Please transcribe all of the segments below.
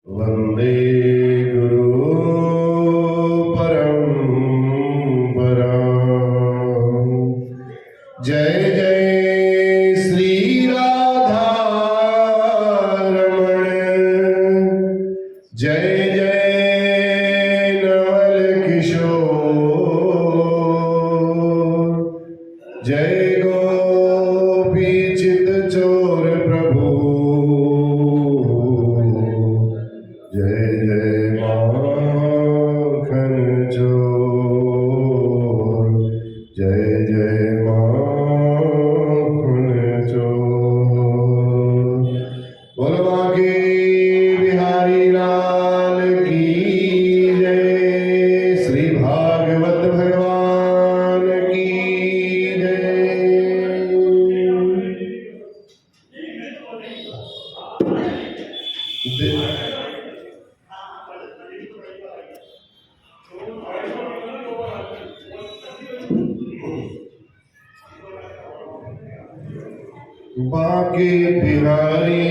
वंदे गुरु परंपरा। जय जय श्री राधा रमण, जय जय नवल किशोर, जय गोपी चित चोर प्रभु, जय जय माखन चोर, जय जय माखन चोर। बोलो बांके बिहारी लाल की जय, श्री भागवत भगवान की जय। बांके बिहारी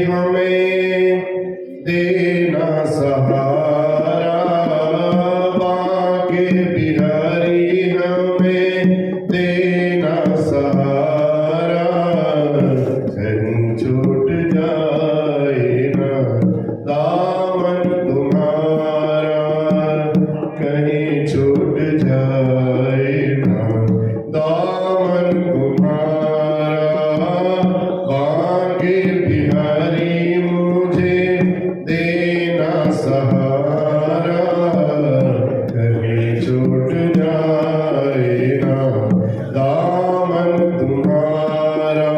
हमें देना सहारा, बांके बिहारी हमें देना सहारा, कहीं छूट जाए ना दामन तुम्हारा, कहीं छूट जाए ना दामन तुम्हारा। बांके बिहारी मुझे देना सहारा, कहीं छूट जाए ना दामन तुम्हारा।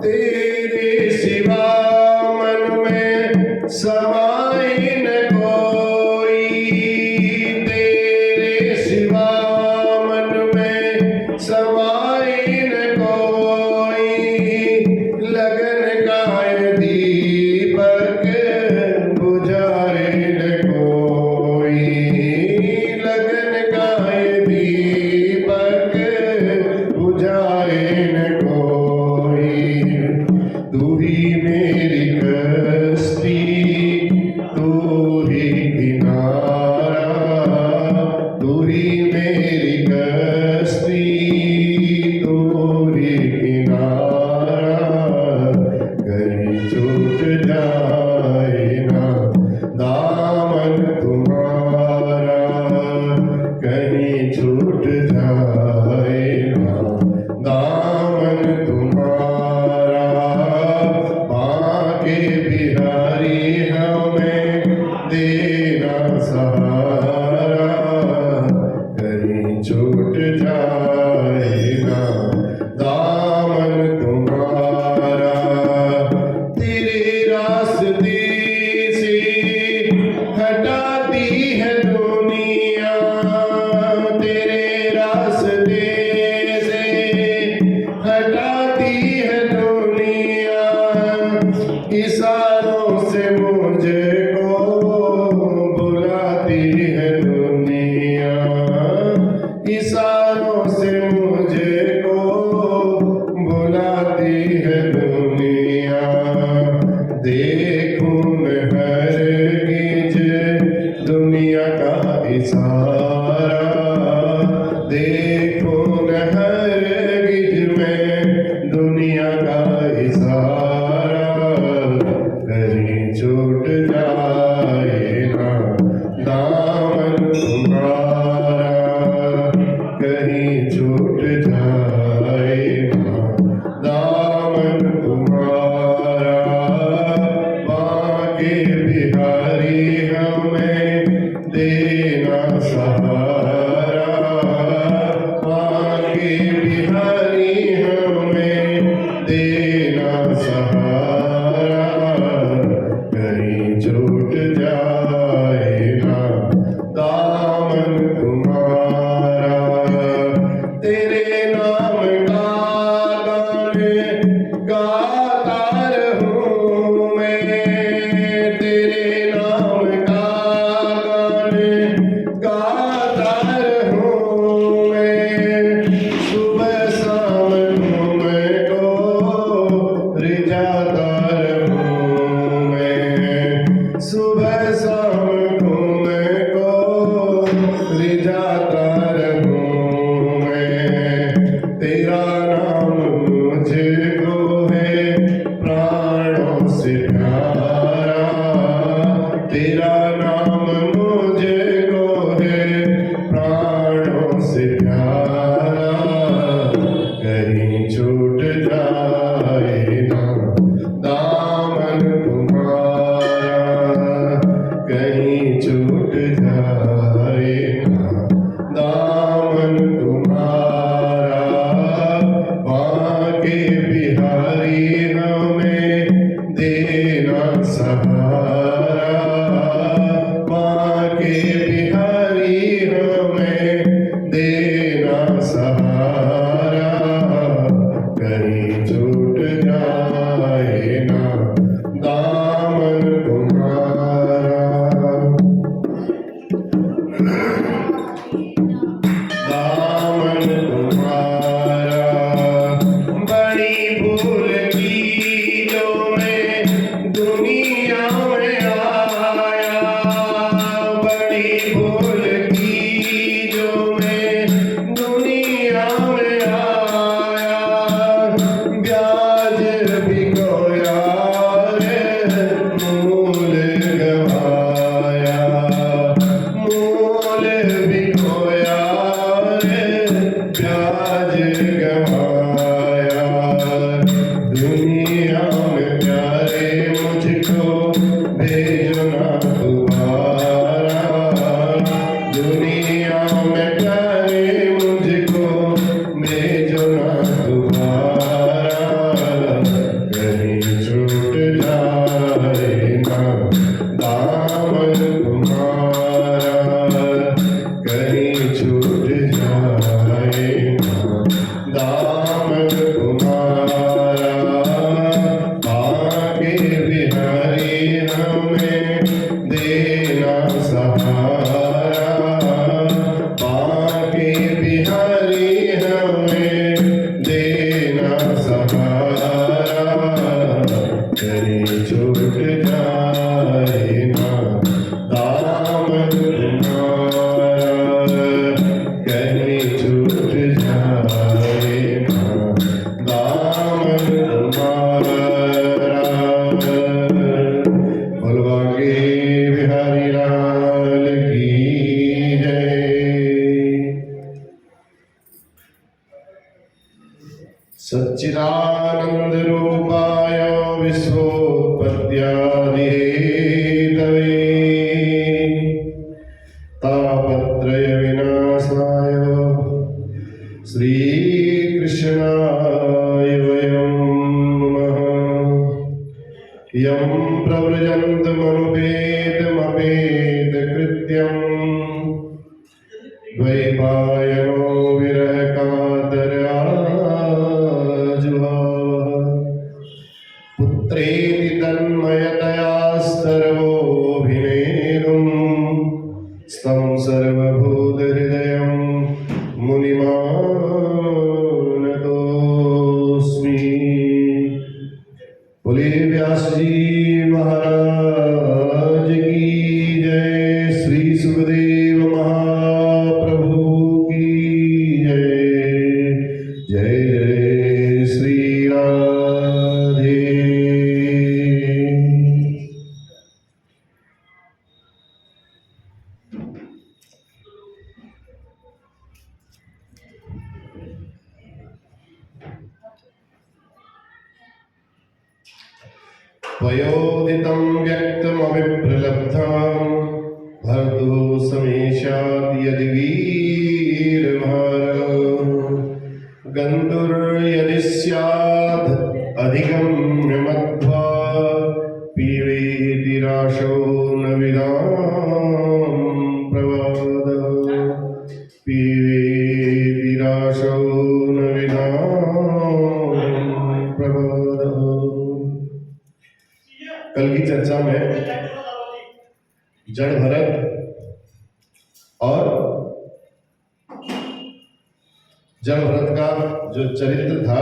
तेरे सिवा मन में समाए न कोई, तेरे सिवा मन में समाए न कोई, लगन का दीपक बुझाए न कोई, लगन का दीपक बुझाए न कोई। तू ही मेरी कश्ती, तू ही किनारा, तू ही मेरी कश्ती, तू ही किनारा, कहीं छूट जाए ना दामन तुम्हारा, कहीं छूट जाए ना दामन तुम्हारा। बांके बिहारी हमें देना सहारा, कहीं छूट जाए ना दामन तुम्हारा। तेरे रास्ते से हटाती है दुनिया, तेरे रास्ते से हटाती है दुनिया, इशारों से मुझको बुलाती है दुनिया, इशारों से मुझको बुलाती है दुनिया। देखूं मैं हरगिज दुनिया का इशारा, देखूं मैं हरगिज में दुनिया का इशारा, कहीं छूट जाए ना दामन तुम्हारा, कहीं छूट जाए ना दामन तुम्हारा। बांके बिहारी हमें देना सहारा, बांके बिहारी हमें देना सहारा, कहीं छूट जाए ना दामन तुम्हारा। तेरे नाम का गान गाता रहूं मैं, तेरे नाम का गान गाता रहूं मैं, सुबह शाम तुमको रिझाता रहूं मैं। सुबह शाम घूमे को रिझाता रहूं मैं, तेरा नाम मुझको है प्राणों से प्यारा, तेरा नाम मुझको है प्राणों से प्यारा, कहीं छूट जाए ना दामन तुम्हारा, कहीं छूट जाए ना दामन तुम्हारा, बांके बिहारी हमें देना सहारा, बांके बिहारी हमें देना सहारा, कहीं छूट जाए ना दामन तुम्हारा, दामन तुम्हारा। बड़ी भूल की जो मैं दुनिया में आया, बड़ी भूल की जो मैं दुनिया में आया, ब्याज भी खोया रे मूल गवाया, मूल भी खोया रे ब्याज गवाया, दुनिया में प्यारे मुझको भेजो ना दोबारा, दुनिया में प्यारे मुझको भेजो ना दोबारा, कहीं छूट जाए ना दामन तुम्हारा, कहीं छूट जाए ना दामन तुम्हारा, बांके बिहारी हमें देना सहारा, बांके बिहारी हमें देना सहारा, कहीं छूट जाए ना दामन तुम्हारा, कहीं छूट जाए ना दामन तुम्हारा। बोल बांके बिहारी लाल की जय। सच्चिदानंद रूपाय विश्वोत्पत्त्यादि हेतवे तापत्रय विनाशाय श्रीकृष्णाय वयं नमः। यं प्रव्रजन्तमनुपेतमपेतकृत्यं द्वैपायनो विरहकातराजुहाव, पुत्रेति तन्मयतया सर्वोऽभिनेदुं स्तं सर्वभूतहृदयं मुनिमानतोऽस्मि। बोले व्यास जी महाराज की जय, श्री सुखदेव महाप्रभु की जय, जय जय श्री राधे। वयोदितं व्यक्तमविप्रलब्धं भर्दो समेषात् यदि वीरभार, गन्तुर्यदि स्यात् अधिगम्य मध्वा, पीवेति राशो न विदां प्रवादः, पीवेति राशो न विदां प्रवादः। कल की चर्चा में जड़ भरत और जड़ भरत का जो चरित्र था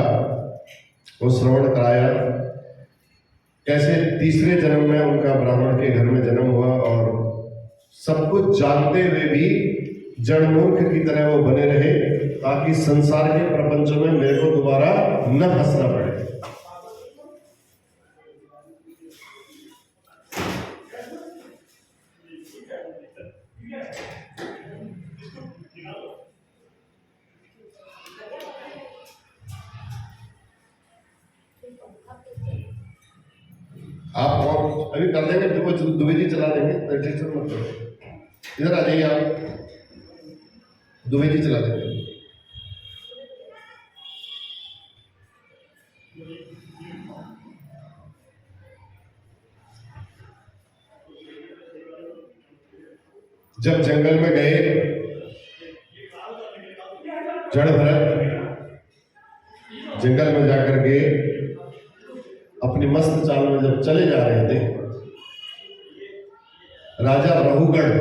वो श्रवण कराया। कैसे तीसरे जन्म में उनका ब्राह्मण के घर में जन्म हुआ और सब कुछ जानते हुए भी जड़ मूर्ख की तरह वो बने रहे ताकि संसार के प्रपंचों में मेरे को दोबारा न फंसना पड़े। आप अभी कर देंगे, दुबे जी चला देंगे, रजिस्टर मत करो, इधर आ जाइए आप, दुबे जी चला देंगे। जब जंगल में गए जड़ भरत जंगल में जाकर के अपनी मस्त चाल में जब चले जा रहे थे, राजा रहुगढ़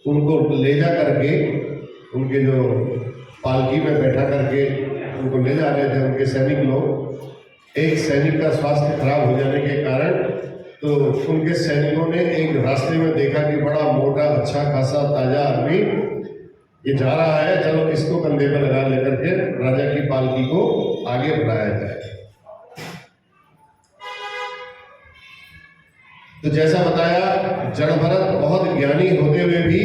उनको ले जा करके उनके जो पालकी में बैठा करके उनको ले जा रहे थे उनके सैनिक लोग। एक सैनिक का स्वास्थ्य खराब हो जाने के कारण तो उनके सैनिकों ने एक रास्ते में देखा कि बड़ा मोटा अच्छा खासा ताजा आदमी ये जा रहा है, चलो इसको कंधे पर लगा लेकर के राजा की पालकी को आगे बढ़ाया जाए। तो जैसा बताया, जड़ भरत बहुत ज्ञानी होते हुए भी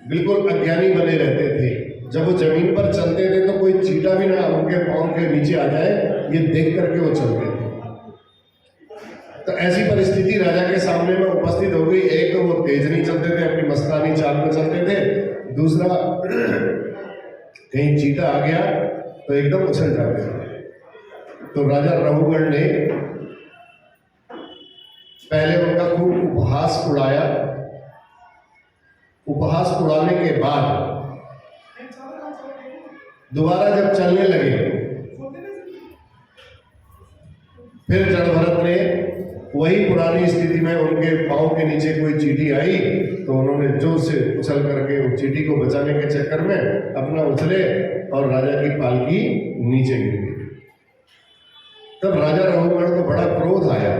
बिल्कुल अज्ञानी बने रहते थे। जब वो जमीन पर चलते थे तो कोई चीटा भी ना उनके पांव के नीचे आ जाए, ये देख करके वो चलते थे। तो ऐसी परिस्थिति राजा के सामने में उपस्थित हो गई। एक तो वो तेज नहीं चलते थे, अपनी मस्तानी चाल में चलते थे, दूसरा कहीं चीटा आ गया तो एकदम उछल जाते थे। तो राजा रहुगढ़ ने पहले उनका खूब उपहास उड़ाया। उपहास उड़ाने के बाद दोबारा जब चलने लगे, फिर जड़ भरत ने वही पुरानी स्थिति में उनके पांव के नीचे कोई चींटी आई तो उन्होंने जोर से उछल करके उस चींटी को बचाने के चक्कर में अपना उछले और राजा की पालकी नीचे गिर गई। तब राजा रहुगढ़ को बड़ा क्रोध आया।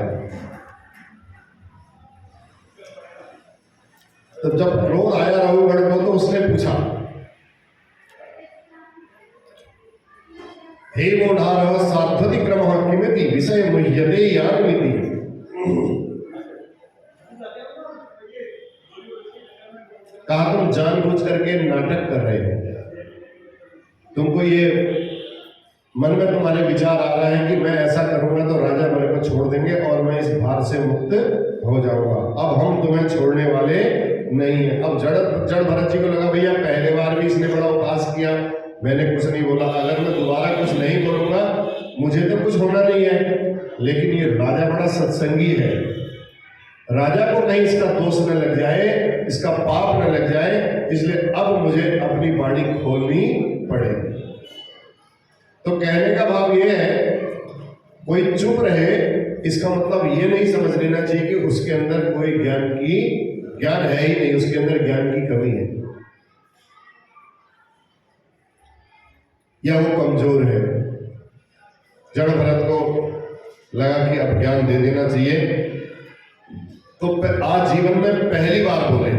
तब जब क्रोध आया रहुगढ़ को तो उसने पूछा, हे मोढ़ार साध्वति क्रमः किमिति विषय मुह्यते यानमिति। कहा तुम जानबूझ करके नाटक कर रहे हो, तुमको ये मन में तुम्हारे विचार आ रहा है कि मैं ऐसा करूंगा तो राजा मेरे को छोड़ देंगे और मैं इस भार से मुक्त हो जाऊंगा। अब हम तुम्हें छोड़ने वाले नहीं है। अब जड़ भरत जी को लगा भैया पहले बार भी इसने बड़ा उपहास किया, मैंने कुछ नहीं बोला, अगर मैं दोबारा कुछ नहीं बोलूंगा मुझे तो कुछ होना नहीं है। लेकिन ये राजा बड़ा सत्संगी है, राजा को कहीं इसका दोष न लग जाए, इसका पाप न लग जाए, इसलिए अब मुझे अपनी वाणी खोलनी पड़ेगी। तो कहने का भाव ये है, कोई चुप रहे इसका मतलब ये नहीं समझ लेना चाहिए कि उसके अंदर कोई ज्ञान है ही नहीं, उसके अंदर ज्ञान की कमी है या वो कमजोर है। जड़ भरत को लगा कि अब ज्ञान दे देना चाहिए, तो आज जीवन में पहली बार बोले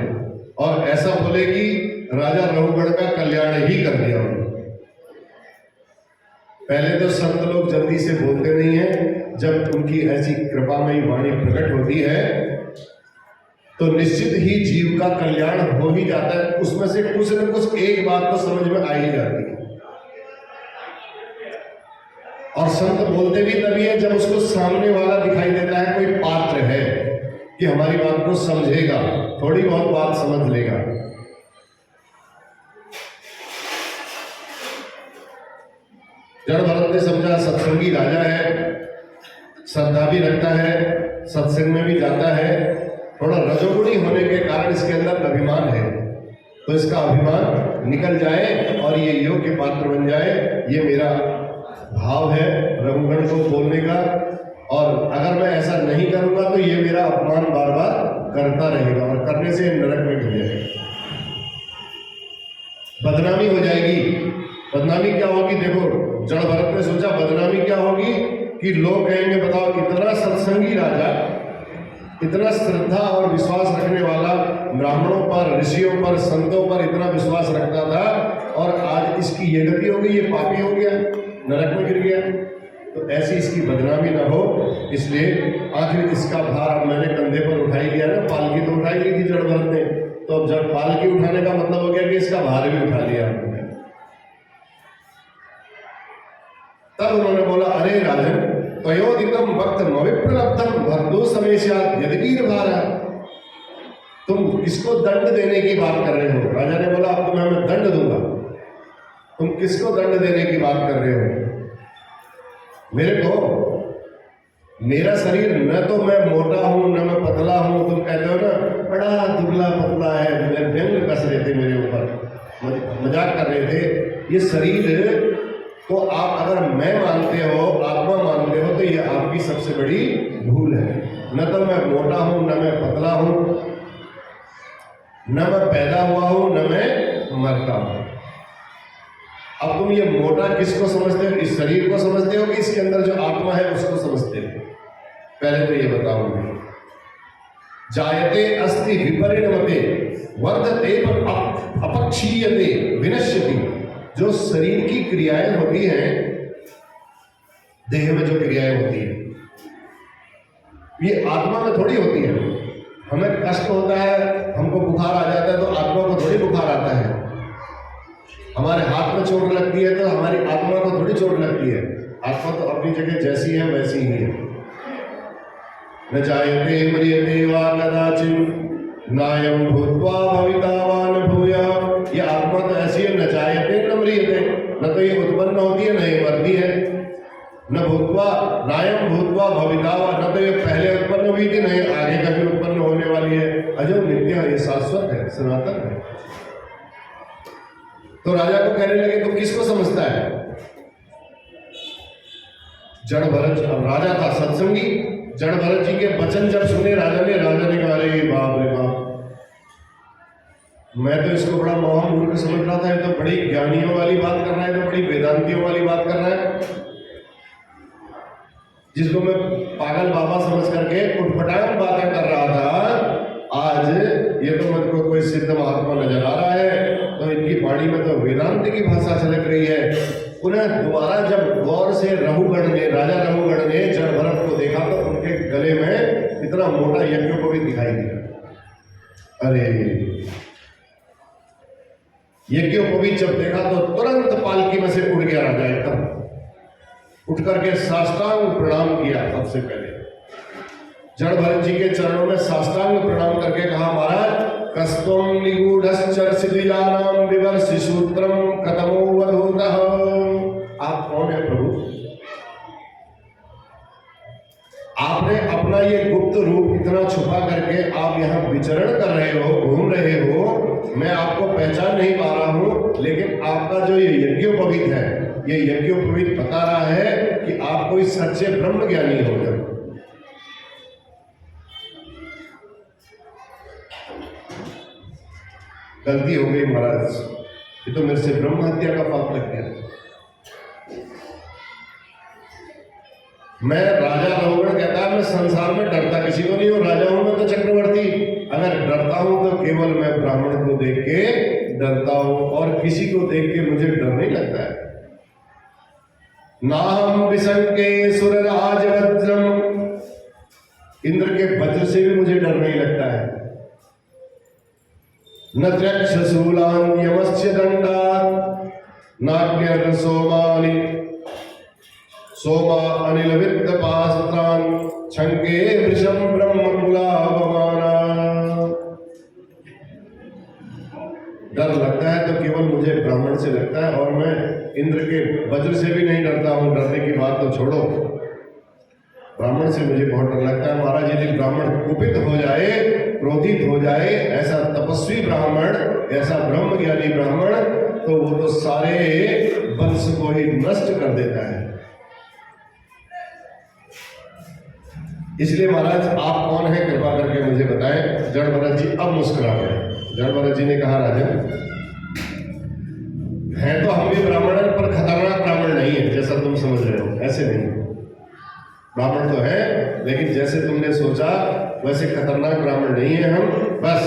और ऐसा बोले कि राजा रहुगढ़ का कल्याण ही कर दिया उन्होंने। पहले तो संत लोग जल्दी से बोलते नहीं है, जब उनकी ऐसी कृपामयी वाणी प्रकट होती है तो निश्चित ही जीव का कल्याण हो ही जाता है। उसमें से कुछ न कुछ एक बात तो समझ में आ ही जाती है। और संत बोलते भी तभी है जब उसको सामने वाला दिखाई देता है, कोई पात्र है कि हमारी बात को समझेगा, थोड़ी बहुत बात समझ लेगा। जड़ भरत ने समझा सत्संगी राजा है, श्रद्धा भी रखता है, सत्संग में भी जाता है, थोड़ा रजोगुणी होने के कारण इसके अंदर अभिमान है, तो इसका अभिमान निकल जाए और ये योग्य पात्र बन जाए, ये मेरा भाव है रघुगण को बोलने का। और अगर मैं ऐसा नहीं करूंगा तो ये मेरा अपमान बार बार करता रहेगा और करने से नरक में गिर जाएगा, बदनामी हो जाएगी। बदनामी क्या होगी? देखो, जड़ भरत ने सोचा बदनामी क्या होगी कि लोग कहेंगे बताओ इतना सत्संगी राजा, इतना श्रद्धा और विश्वास रखने वाला, ब्राह्मणों पर, ऋषियों पर, संतों पर इतना विश्वास रखता था, और आज इसकी ये गति हो गई, ये पापी हो गया, नरक में गिर गया। तो ऐसी इसकी बदनामी ना हो, इसलिए आखिर इसका भार अब मैंने कंधे पर उठाई लिया ना। पालकी तो उठाई ली थी जड़ भरत ने, तो अब जब पालकी उठाने का मतलब हो गया कि इसका भार भी उठा लिया हमने। तब उन्होंने बोला, अरे राजन, तयोदितम भक्त मविप्रलब्धम भर्दो समेशात यदवीर भारा। तुम किसको दंड देने की बात कर रहे हो? राजा ने बोला, अब तुम्हें मैं दंड दूंगा। तुम किसको दंड देने की बात कर रहे हो? मेरे को, मेरा शरीर, न तो मैं मोटा हूं न मैं पतला हूं। तुम कहते हो ना बड़ा दुबला पतला है, व्यंग कस रहे थे मेरे ऊपर, मजाक कर रहे थे। ये शरीर को आप अगर मैं मानते हो, आत्मा मानते हो, तो ये आपकी सबसे बड़ी भूल है। न तो मैं मोटा हूं न मैं पतला हूं, न मैं पैदा हुआ हूं न मैं मरता हूं। अब तुम ये मोटा किसको समझते हो? इस शरीर को समझते हो कि इसके अंदर जो आत्मा है उसको समझते हो? पहले तो ये बताऊंगी। जायते अस्ति विपरिणमते वर्धते अपक्षीयते विनश्यति। जो शरीर की क्रियाएं होती हैं, देह में जो क्रियाएं होती हैं, ये आत्मा में थोड़ी होती है। हमें कष्ट होता है, हमको बुखार आ जाता है, तो आत्मा को थोड़ी बुखार आता है। हमारे हाथ में चोट लगती है तो हमारी आत्मा को थोड़ी चोट लगती है। आत्मा तो अपनी जगह जैसी है वैसी ही है। न जायते म्रियते वा कदाचित् नायं भूत्वा भविता वा न भूयात्। ये आत्मा तो ऐसी है, न जायते न म्रियते, न तो ये उत्पन्न होती है न ये मरती है। न भूत्वा नायं भूत्वा भविता वा, न तो ये पहले उत्पन्न हुई थी न ये आगे कभी उत्पन्न होने वाली है। अजो नित्य, ये शाश्वत है, सनातन है। तो राजा को कहने लगे, तुम किसको समझता है? जड़ भरत, अब राजा था सत्संगी, जड़ भरत जी के वचन जब सुने राजा ने कहा, अरे बाप रे बाप, मैं तो इसको बड़ा महामूर्ख समझ रहा था, ये तो बड़ी ज्ञानियों वाली बात कर रहा है, तो बड़ी वेदांतियों वाली बात कर रहा है। जिसको मैं पागल बाबा समझ करके उठपटांग बातें कर रहा था, आज ये तो मुझको कोई सिद्ध महात्मा नजर आ रहा है। तो इनकी वाणी में तो वेदांत की भाषा छलक रही है। पुनः दोबारा जब गौर से रघुगण ने, राजा रघुगण ने जड़ भरत को देखा तो उनके गले में इतना मोटा यज्ञ को भी दिखाई दिया। अरे यज्ञ को भी जब देखा तो तुरंत पालकी में से उठ गया राजा, एकदम उठ करके साष्टांग प्रणाम किया। सबसे पहले जड़ भरत जी के चरणों में साष्टांग प्रणाम करके कहा, महाराज कस्तुम निगूढ़श्चर्षिद्विजानां विवर्षि सूत्रम कतमो वधूतः। आप कौन है प्रभु? आपने अपना ये गुप्त रूप इतना छुपा करके आप यहाँ विचरण कर रहे हो, घूम रहे हो, मैं आपको पहचान नहीं पा रहा हूं। लेकिन आपका जो ये यज्ञोपवीत है, ये यज्ञोपवीत बता रहा है कि आप कोई सच्चे ब्रह्म ज्ञानी हो गए। गलती हो गई महाराज, ये तो मेरे से ब्रह्म हत्या का पाप लग गया। मैं राजा रघुगण कहता है, मैं संसार में डरता किसी को नहीं हूं, राजा हूं मैं तो चक्रवर्ती। अगर डरता हूं तो केवल मैं ब्राह्मण को देख के डरता हूं, और किसी को देख के मुझे डर नहीं लगता है। नाहम विशंके सुरराज वज्रम, इंद्र के वज्र से भी मुझे डर नहीं लगता है। न त्रक्षशूलान् यमस्य दंडात् नाग्न्यर्न सोमा अनिल वित्तपास्त्रान् छंके वृषं ब्रह्मकुलापमाना। डर लगता है तो केवल मुझे ब्राह्मण से लगता है, और मैं इंद्र के वज्र से भी नहीं डरता हूं। डरने की बात तो छोड़ो, ब्राह्मण से मुझे बहुत डर लगता है। महाराज यदि ब्राह्मण कुपित हो जाए, क्रोधित हो जाए, ऐसा तपस्वी ब्राह्मण, ऐसा ब्रह्म ज्ञानी ब्राह्मण, तो वो तो सारे वंश को ही नष्ट कर देता है। इसलिए महाराज आप कौन है, कृपा करके मुझे बताएं। जड़ भरत जी अब मुस्कुरा पड़े। जड़ भरत जी ने कहा, राजन है तो हम भी ब्राह्मण, पर खतरनाक ब्राह्मण नहीं है जैसा तुम समझ रहे हो, ऐसे नहीं। ब्राह्मण तो है, लेकिन जैसे तुमने सोचा वैसे खतरनाक ब्राह्मण नहीं है हम। बस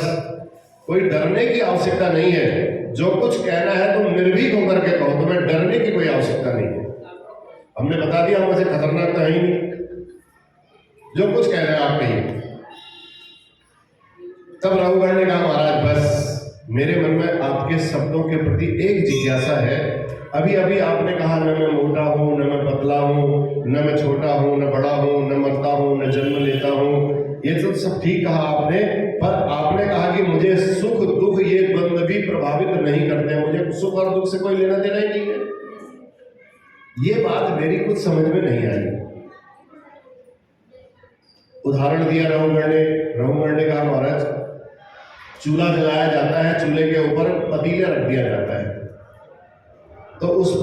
कोई डरने की आवश्यकता नहीं है, जो कुछ कहना है तुम निर्भीक होकर के कहो, तुम्हें डरने की कोई आवश्यकता नहीं है। हमने बता दिया हम वैसे खतरनाक तो है ही नहीं, जो कुछ कह रहे हैं आप कहिए। तब राहुगण ने कहा महाराज बस मेरे मन में आपके शब्दों के प्रति एक जिज्ञासा है। अभी अभी आपने कहा न मैं मोटा हूं, न मैं पतला हूं, न मैं छोटा हूं, न बड़ा हूं, न मरता हूं, न जन्म लेता हूं। ये तो सब ठीक कहा आपने, पर आपने कहा कि मुझे सुख दुख ये द्वंद्व भी प्रभावित नहीं करते हैं, मुझे सुख और दुख से कोई लेना देना ही नहीं है। ये बात मेरी कुछ समझ में नहीं आई। उदाहरण दिया राहुगण ने कहा महाराज चूल्हा जलाया जाता है, चूल्हे के ऊपर पतीला रख दिया जाता है, तो उस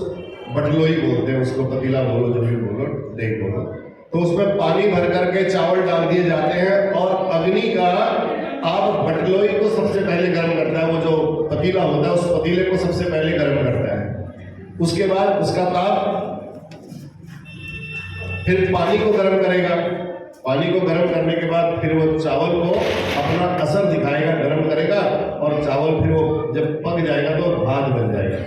बटलोई बोलते हैं उसको, पतीला बोलो जो भी बोलो, देख बोलो, तो उसमें पानी भर करके चावल डाल दिए जाते हैं और अग्नि का आप बटलोई को सबसे पहले गर्म करता है। वो जो पतीला होता है उस पतीले को सबसे पहले गर्म करता है, उसके बाद उसका ताप फिर पानी को गर्म करेगा, पानी को गर्म करने के बाद फिर वो चावल को अपना असर दिखाएगा, गर्म करेगा, और चावल फिर वो जब पक जाएगा तो भात बन जाएगा।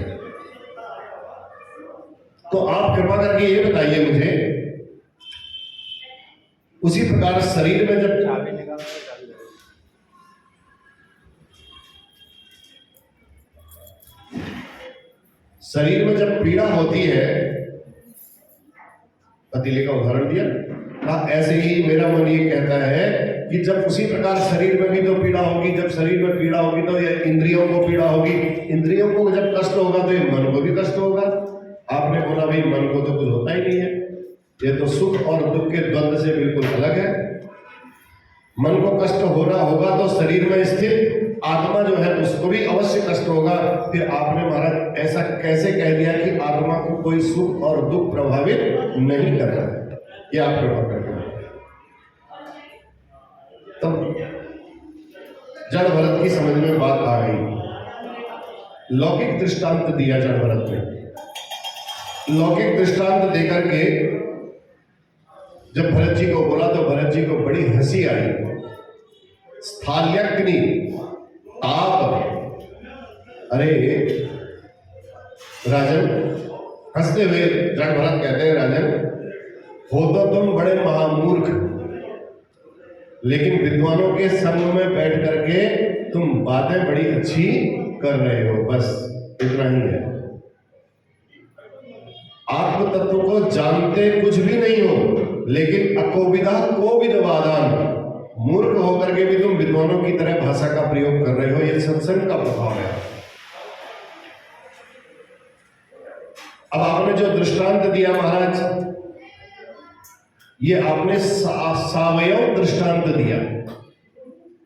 तो आप कृपा करके ये बताइए मुझे, उसी प्रकार शरीर में जब पीड़ा होती है, पतीले का उदाहरण दिया, ऐसे ही मेरा मन ये कहता है कि जब उसी प्रकार शरीर में भी तो पीड़ा होगी, जब शरीर में पीड़ा होगी तो ये इंद्रियों को पीड़ा होगी, इंद्रियों को जब कष्ट होगा तो ये मन को भी कष्ट होगा। आपने बोला भाई मन को तो कुछ होता ही नहीं है, ये तो सुख और दुख के द्वंद्व से बिल्कुल अलग है। मन को कष्ट हो रहा होगा तो शरीर में स्थित आत्मा जो है उसको भी अवश्य कष्ट होगा। फिर आपने महाराज ऐसा कैसे कह दिया कि आत्मा को कोई सुख और दुख प्रभावित नहीं कर रहा है? ये आप कृपा करके तब जड़ भरत की समझ में बात आ गई। लौकिक दृष्टांत दिया जड़ भरत ने, लौकिक दृष्टांत देकर के जब भरत जी को बोला तो भरत जी को बड़ी हंसी आई। स्थाल्यग्नि ताप, अरे राजन, हंसते हुए जड़ भरत कहते हैं राजन हो तो तुम बड़े महामूर्ख, लेकिन विद्वानों के संग में बैठ करके तुम बातें बड़ी अच्छी कर रहे हो, बस इतना ही है। आत्म तत्व को जानते कुछ भी नहीं हो, लेकिन अकोविदा कोविदवादान, मूर्ख होकर के भी तुम विद्वानों की तरह भाषा का प्रयोग कर रहे हो। यह सत्संग का प्रभाव है। अब आपने जो दृष्टांत दिया महाराज, ये आपने सावयव दृष्टांत दिया।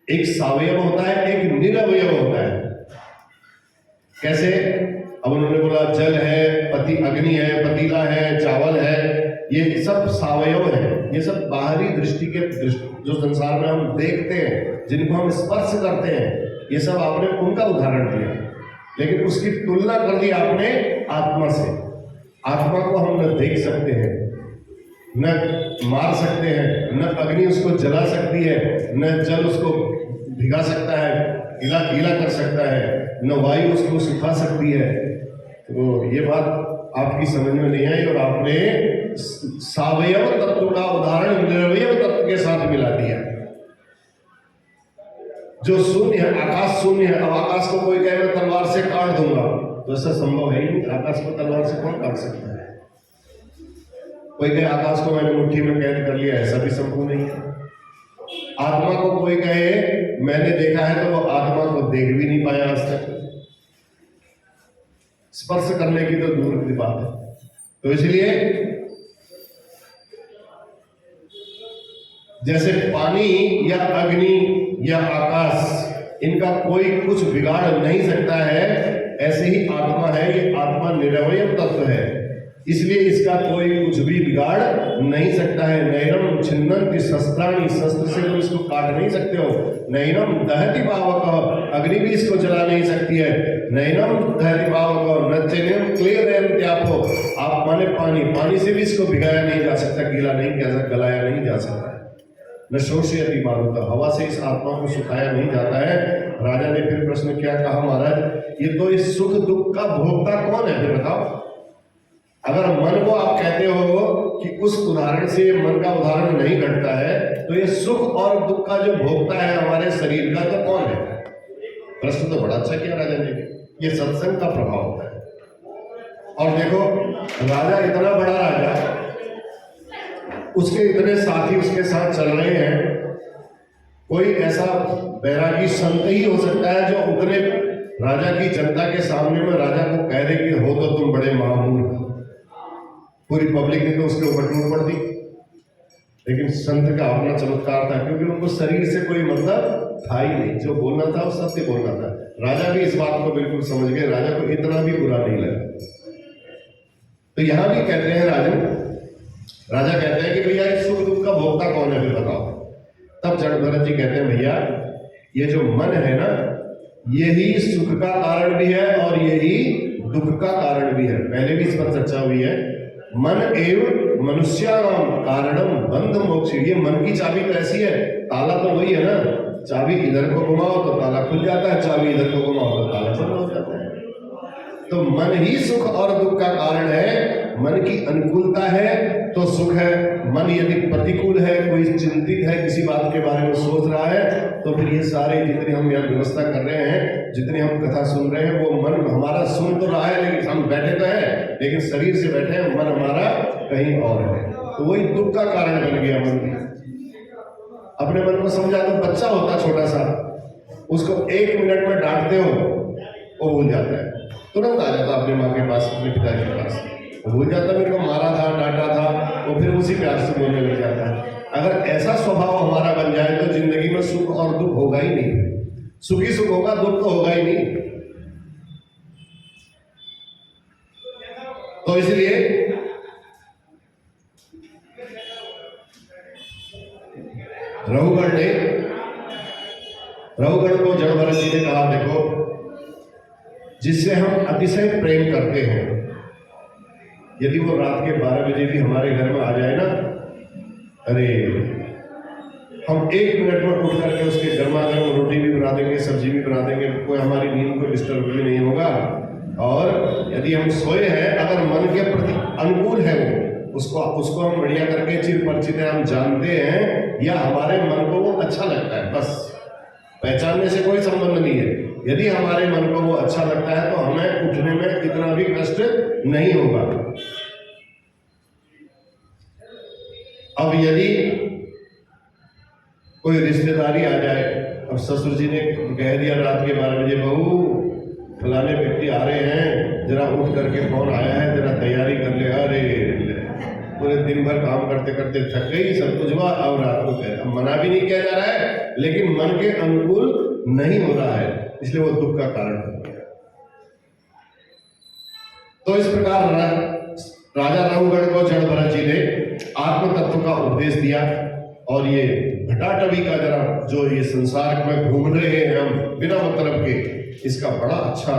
एक सावयव होता है, एक निरवयव होता है। कैसे? अब उन्होंने बोला जल है, अग्नि है, पतीला है, चावल है, ये सब सावयव है। ये सब बाहरी दृष्टि के जो संसार में हम देखते हैं, जिनको हम स्पर्श करते हैं, ये सब आपने उनका उदाहरण दिया, लेकिन उसकी तुलना कर दी आपने आत्मा से। आत्मा को हम न देख सकते हैं, न मार सकते हैं, न अग्नि उसको जला सकती है, न जल उसको भिगा सकता है, गीला कर सकता है, न वायु उसको सुखा सकती है। तो ये बात आपकी समझ में नहीं आई और आपने सावयव तत्व का उदाहरण निर्वयव तत्व के साथ मिला दिया। जो शून्य है, आकाश शून्य है। अब आकाश को कोई कहे मैं तलवार से काट दूंगा, तो ऐसा संभव है ही नहीं। आकाश को तलवार से कौन काट सकता है? कोई कहे आकाश को मैंने मुट्ठी में कैद कर लिया, ऐसा भी संभव नहीं है। आत्मा को कोई कहे मैंने देखा है, तो वो आत्मा को देख भी नहीं पाया आज तक। स्पर्श करने की तो दूर की बात है। तो इसलिए जैसे पानी या अग्नि या आकाश, इनका कोई कुछ बिगाड़ नहीं सकता है, ऐसे ही आत्मा है। ये आत्मा निरवयव तत्व है। इसलिए इसका कोई कुछ भी बिगाड़ नहीं सकता है। नैनम छिन्नन्ति शस्त्राणि, शस्त्र से तुम इसको काट नहीं सकते हो। नैनम दहति पावक, अग्नि भी इसको जला नहीं सकती है। नैनम दहति पावक नच्चेनम क्लेरयन्त्यापो, आप माने पानी, पानी से भी इसको भिगाया नहीं जा सकता, गीला नहीं किया जा, गलाया नहीं जा सकता। न शोषयति मारुतः, हवा से इस आत्मा को सुखाया नहीं जाता है। राजा ने फिर प्रश्न क्या कहा, महाराज ये तो इस सुख दुख का भोक्ता कौन है, फिर बताओ। अगर मन को आप कहते हो कि उस उदाहरण से मन का उदाहरण नहीं घटता है, तो ये सुख और दुख का जो भोक्ता है हमारे शरीर का, तो कौन है? प्रश्न तो बड़ा अच्छा किया राजा ने। ये सत्संग का प्रभाव होता है। और देखो राजा इतना बड़ा राजा, उसके इतने साथी उसके साथ चल रहे हैं। कोई ऐसा बैरागी संत ही हो सकता है जो उतने राजा की जनता के सामने में राजा को कह दे कि हो तो तुम बड़े महामूर्ख। पूरी पब्लिक ने तो उसके ऊपर टूट पड़ दी। लेकिन संत का अपना चमत्कार था, क्योंकि उनको शरीर से कोई मतलब था ही नहीं। जो बोलना था वो सत्य बोलना था। राजा भी इस बात को बिल्कुल समझ गए, राजा को इतना भी बुरा नहीं लगा। तो यहां भी कहते हैं राजा कहते हैं कि भैया इस सुख दुख का भोक्ता कौन है, फिर बताओ। तब जड़ भरत जी कहते हैं भैया ये जो मन है ना, यही सुख का कारण भी है और यही दुख का कारण भी है। पहले भी इस पर चर्चा हुई है। मन एवं मनुष्याणाम कारणम बंध मोक्ष, ये मन की चाबी तो ऐसी है, ताला तो वही है ना। चाबी इधर को घुमाओ तो ताला खुल जाता है, चाबी इधर को घुमाओ तो ताला बंद हो जाता है। तो मन ही सुख और दुख का कारण है। मन की अनुकूलता है तो सुख है, मन यदि प्रतिकूल है, कोई चिंतित है, किसी बात के बारे में सोच रहा है, तो फिर ये सारे जितने हम यहाँ व्यवस्था कर रहे हैं, जितनी हम कथा सुन रहे हैं, वो मन हमारा सुन तो रहा है, लेकिन हम बैठे तो हैं, लेकिन शरीर से बैठे हैं, मन हमारा कहीं और है। तो वही दुख का कारण बन गया मन। अपने मन को समझा दो, बच्चा होता छोटा सा, उसको 1 मिनट में डांटते हो वो भूल जाता है, तुरंत आ जाता अपने माँ के पास, अपने पिता के पास, भूल जाता मेरे को मारा था, डांटा था, वो फिर उसी प्यार से बोलने लग जाता है। अगर ऐसा स्वभाव हमारा बन जाए तो जिंदगी में सुख और दुख होगा ही नहीं। सुख ही सुख होगा, दुख तो होगा ही नहीं। तो इसलिए रघुगण को जड़ भरत जी ने कहा, देखो जिससे हम अतिशय प्रेम करते हैं, यदि वो रात के 12 बजे भी हमारे घर में आ जाए ना, अरे हम 1 मिनट में उठ करके उसके गर्मा गर्म रोटी भी बना देंगे, सब्जी भी बना देंगे, कोई हमारी नींद को डिस्टर्ब भी नहीं होगा। और यदि हम सोए हैं, अगर मन के प्रति अनुकूल है वो, उसको हम बढ़िया करके चिर परिचित है, हम जानते हैं, या हमारे मन को वो अच्छा लगता है, बस पहचानने से कोई संबंध नहीं है। यदि हमारे मन को वो अच्छा लगता है तो हमें उठने में इतना भी कष्ट नहीं होगा। अब यदि कोई रिश्तेदारी आ जाए, अब ससुर जी ने कह दिया रात के 12 बजे, बहू फलाने व्यक्ति आ रहे हैं, जरा उठ करके फोन आया है, जरा तैयारी कर ले। अरे पूरे दिन भर काम करते करते थक गई, सब कुछ हुआ, अब रात को कह, अब मना भी नहीं किया जा रहा है, लेकिन मन के अनुकूल नहीं हो रहा है, इसलिए वो दुख का कारण बन गया। तो इस प्रकार राजा रघुगण को जड़ भरत जी ने आत्म तत्व का उपदेश दिया। और ये भटाटवी का जरा जो ये संसार में घूम रहे हैं हम बिना मतलब के, इसका बड़ा अच्छा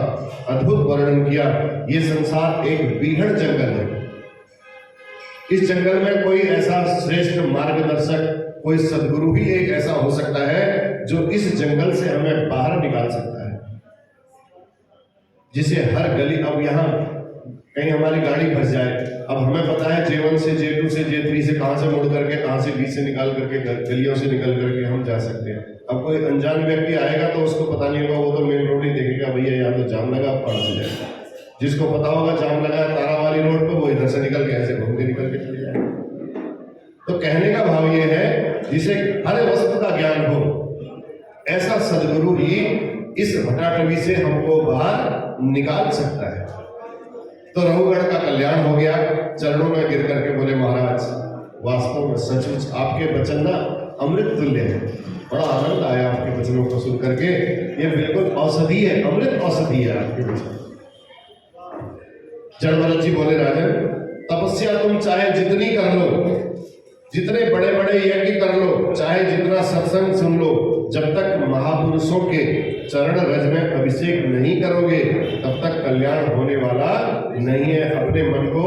अद्भुत वर्णन किया। ये संसार एक बीहड़ जंगल है। इस जंगल में कोई ऐसा श्रेष्ठ मार्गदर्शक, कोई सदगुरु ही एक ऐसा हो सकता है जो इस जंगल से हमें बाहर निकाल सकता है, जिसे हर गली, अब यहाँ कहीं हमारी गाड़ी फंस जाए, अब हमें पता है J1 से J2 से J3 से कहां से मुड़ करके, कहां से बीच से निकाल करके, गलियों से निकल करके हम जा सकते हैं। अब कोई अनजान व्यक्ति आएगा तो उसको पता नहीं होगा, वो तो मेन रोड ही देखेगा, भैया यहाँ तो जाम लगा, कहां से जाएगा। जिसको पता होगा जाम लगा है तारा वाली रोड पर, वो इधर से निकल के ऐसे घूम के निकल के चले जाए। तो कहने का भाव ये है, जिसे हर वस्तु का ज्ञान हो, ऐसा सदगुरु ही इस भटाटवी से हमको बाहर निकाल सकता है। तो रघुगण का कल्याण हो गया। चरणों में गिर करके बोले, महाराज वास्तव में सचमुच आपके वचन ना अमृत तुल्य है। बड़ा आनंद आया आपके वचनों को सुन करके, ये बिल्कुल औषधि है, अमृत औषधि है आपके वचन। जड़ भरत जी बोले, राजन तपस्या तुम चाहे जितनी कर लो, जितने बड़े बड़े यज्ञ कर लो, चाहे जितना सत्संग सुन लो, जब तक महापुरुषों के चरण रज में अभिषेक नहीं करोगे तब तक कल्याण होने वाला नहीं है। अपने मन को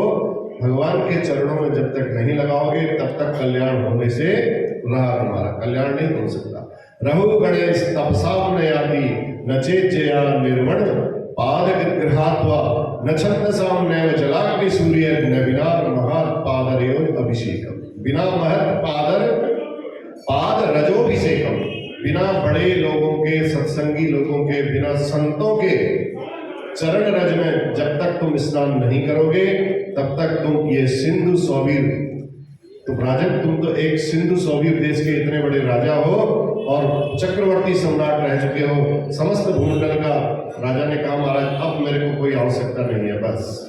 भगवान के चरणों में जब तक नहीं लगाओगे तब तक कल्याण होने से रहा, तुम्हारा कल्याण नहीं हो सकता। रहु गणेश तपसा नयाति न चेज्जया निर्मण पाद गृहात्वा न छन्दसाम नैव जलाग्नि सूर्य न विना महत् पादरेव अभिषेकम। बिना महत् पाद रजोभिषेकम, बिना बड़े लोगों के, सत्संगी लोगों के, बिना संतों के चरण रज में जब तक तुम स्नान नहीं करोगे तब तक तुम ये सिंधु सौवीर, तो राजन तुम तो एक सिंधु सौवीर देश के इतने बड़े राजा हो और चक्रवर्ती सम्राट रह चुके हो, समस्त भूमंडल का राजा ने कहा महाराज अब मेरे को कोई आवश्यकता नहीं है, बस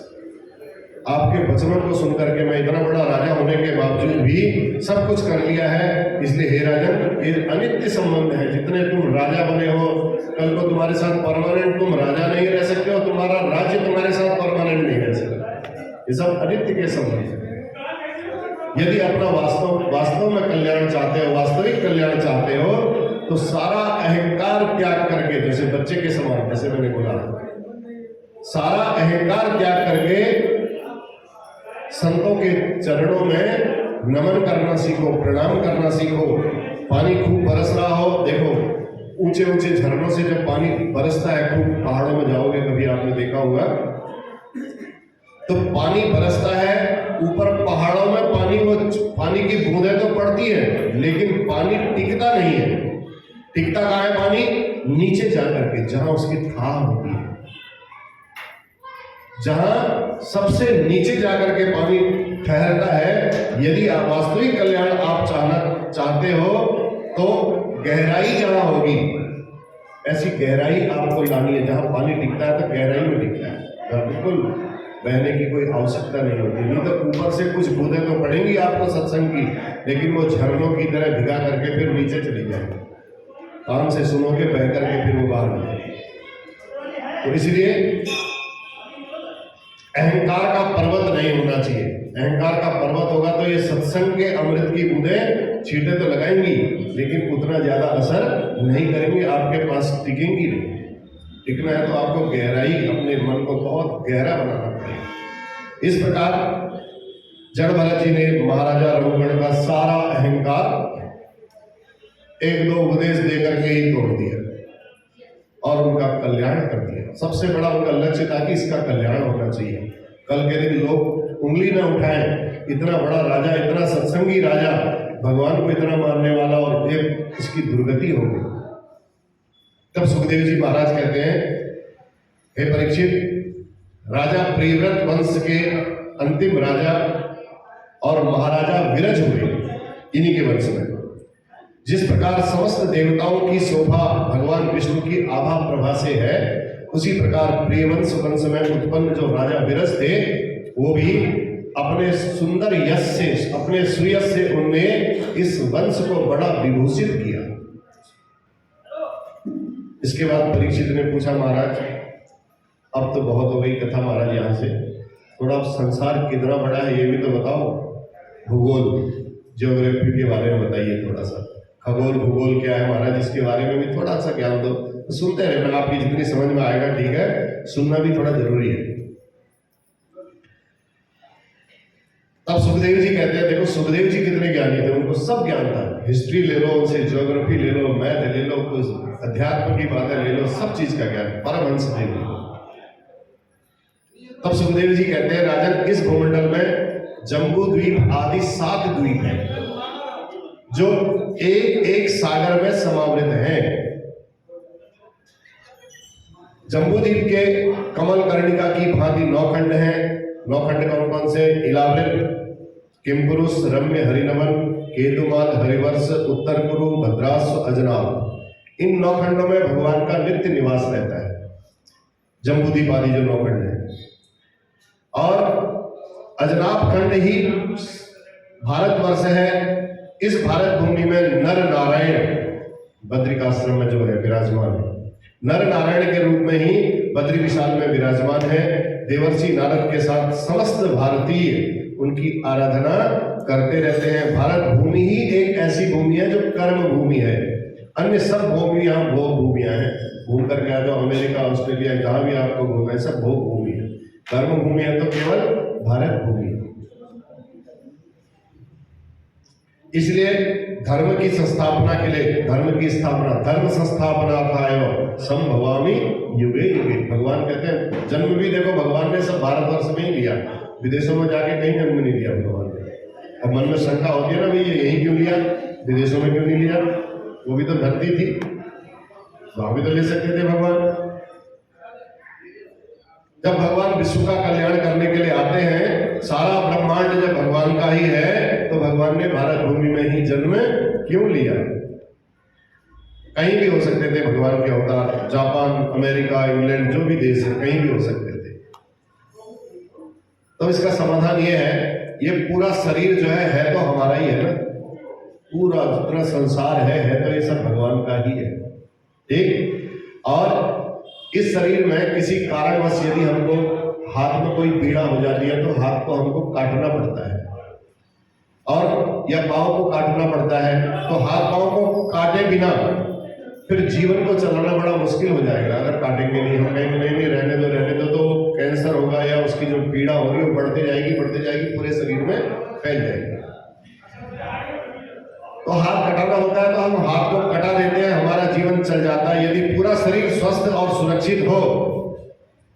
आपके वचनों को सुनकर के मैं इतना बड़ा राजा होने के बावजूद भी सब कुछ कर लिया है। इसलिए हे राजन ये अनित्य संबंध है, जितने तुम राजा बने हो कल को तुम्हारे साथ परमानेंट तुम राजा नहीं रह सकते हो, तुम्हारा राज्य तुम्हारे साथ परमानेंट नहीं रह सकता, ये सब अनित्य के संबंध है। यदि अपना वास्तव में कल्याण चाहते हो, वास्तविक कल्याण चाहते हो तो सारा अहंकार त्याग करके, जैसे बच्चे के समान, जैसे मैंने बोला, सारा अहंकार त्याग करके संतों के चरणों में नमन करना सीखो, प्रणाम करना सीखो। पानी खूब बरस रहा हो, देखो ऊंचे ऊंचे झरनों से जब पानी बरसता है, खूब पहाड़ों में जाओगे कभी आपने देखा होगा, तो पानी बरसता है ऊपर पहाड़ों में, पानी की बूंदें तो पड़ती है लेकिन पानी टिकता नहीं है। टिकता कहाँ है पानी? नीचे जाकर के, जहां उसकी थाह होती है, जहां सबसे नीचे जाकर के पानी ठहरता है। यदि आप वास्तविक कल्याण आप चाहते हो तो गहराई जहां होगी, ऐसी गहराई आपको लानी है जहां पानी टिकता है, तो गहराई में टिकता है, बिल्कुल बहने की कोई आवश्यकता नहीं होती। नहीं तो ऊपर से कुछ बूंदें तो पड़ेंगी आपको सत्संग की, लेकिन वो झरनों की तरह भिगा करके फिर नीचे चली जाएगी, कान से सुनोगे बह करके फिर वो बाहर आ जाएगी। तो इसलिए अहंकार का पर्वत नहीं होना चाहिए। अहंकार का पर्वत होगा तो ये सत्संग के अमृत की बूंदें छींटे तो लगाएंगी लेकिन उतना ज्यादा असर नहीं करेंगी, आपके पास टिकेंगी नहीं। टिकना है तो आपको गहराई, अपने मन को बहुत गहरा बनाना पड़ेगा। इस प्रकार जड़ भरत जी ने महाराजा रघुगण का सारा अहंकार एक दो उपदेश देकर के ही तोड़ दिया और उनका कल्याण कर दिया। सबसे बड़ा उनका लक्ष्य था कि इसका कल्याण होना चाहिए। कल के दिन लोग उंगली न उठाएं, इतना बड़ा राजा, इतना सत्संगी राजा, भगवान को इतना मानने वाला, और एक इसकी दुर्गति हो गई। तब सुखदेव जी महाराज कहते हैं, हे परीक्षित, राजा प्रियव्रत वंश के अंतिम राजा और महाराजा विरज हुए इन्हीं के वंश में। जिस प्रकार समस्त देवताओं की शोभा भगवान विष्णु की आभा प्रभा से है, उसी प्रकार प्रियवंश वंश में उत्पन्न जो राजा विरज थे वो भी अपने सुंदर यश से, अपने सुयश से उनने इस वंश को बड़ा विभूषित किया। इसके बाद परीक्षित ने पूछा, महाराज अब तो बहुत हो गई कथा महाराज, यहाँ से थोड़ा संसार कितना बड़ा है ये भी तो बताओ, भूगोल ज्योग्राफी के बारे में बताइए, थोड़ा सा खगोल भूगोल क्या है महाराज, इसके बारे में भी थोड़ा सा ज्ञान दो। तो सुनते रहना, आपकी जितनी समझ में आएगा ठीक है, सुनना भी थोड़ा जरूरी है। तब सुखदेव जी कहते हैं, देखो सुखदेव जी कितने ज्ञानी थे, उनको सब ज्ञान था। हिस्ट्री ले लो उनसे, ज्योग्राफी ले लो, मैथ ले लो, कुछ अध्यात्म की बातें ले लो, सब चीज का ज्ञान, परमहंस थे। तब सुखदेव जी कहते हैं, राजन इस भूमंडल में जम्बू द्वीप आदि 7 द्वीप हैं जो एक एक सागर में समावृत हैं। जम्बू द्वीप के कमल कर्णिका की भांति 9 खंड हैं। 9 खंड कौन कौन से? इलावृत, किमपुरुष, रम्य, हरिनवन, केतुमाल, हरिवर्ष, उत्तर कुरु, भद्रास्व, अजनाब। इन 9 खंडों में भगवान का नित्य निवास रहता है। जम्बूद्वीप आदि जो 9 खंड है, और अजनाब खंड ही भारतवर्ष है। इस भारत भूमि में नर नारायण बद्रिकाश्रम में जो है विराजमान है, नर नारायण के रूप में ही बद्री विशाल में विराजमान है। देवर्षि नारद के साथ समस्त भारतीय उनकी आराधना करते रहते हैं। भारत भूमि ही एक ऐसी भूमि है जो कर्म भूमि है। अन्य सब भूमि यहाँ भोग भूमियां हैं। घूम करके आ जाओ, अमेरिका, ऑस्ट्रेलिया, जहां भी आपको घूमना है, सब भोग भूमि है। कर्म भूमि है तो केवल भारत भूमि है। इसलिए धर्म की संस्थापना के लिए, धर्म संस्थापनार्थाय संभवामि युगे युगे। भगवान कहते हैं जन्म भी देखो भगवान ने सब भारतवर्ष में ही लिया, विदेशों में जाके कहीं जन्म नहीं लिया भगवान ने। अब मन में शंका होती है ना, भाई ये यहीं क्यों लिया, विदेशों में क्यों नहीं लिया? वो भी तो धरती थी, वहां भी तो ले सकते थे भगवान। जब भगवान विश्व का कल्याण करने के लिए आते हैं, सारा ब्रह्मांड जब भगवान का ही है, तो भगवान ने भारत भूमि में ही जन्म क्यों लिया? कहीं भी हो सकते थे भगवान के अवतार, जापान, अमेरिका, इंग्लैंड, जो भी देश है कहीं भी हो सकते थे। तो इसका समाधान ये है, ये पूरा शरीर जो है तो हमारा ही है ना, पूरा जितना संसार है तो ये सब भगवान का ही है, ठीक। और इस शरीर में किसी कारणवश यदि हमको हाथ में कोई पीड़ा हो जाती है तो हाथ को हमको काटना पड़ता है, और या पाँव को काटना पड़ता है। तो हाथ पाँव को काटे बिना फिर जीवन को चलाना बड़ा मुश्किल हो जाएगा। अगर काटेंगे नहीं, हम कहेंगे नहीं रहने दो तो कैंसर होगा या उसकी जो पीड़ा होगी वो बढ़ते जाएगी, पूरे शरीर में फैल जाएगी। तो हाथ कटाना होता है तो हम हाथ को कटा देते हैं, हमारा जीवन चल जाता है। यदि पूरा शरीर स्वस्थ और सुरक्षित हो,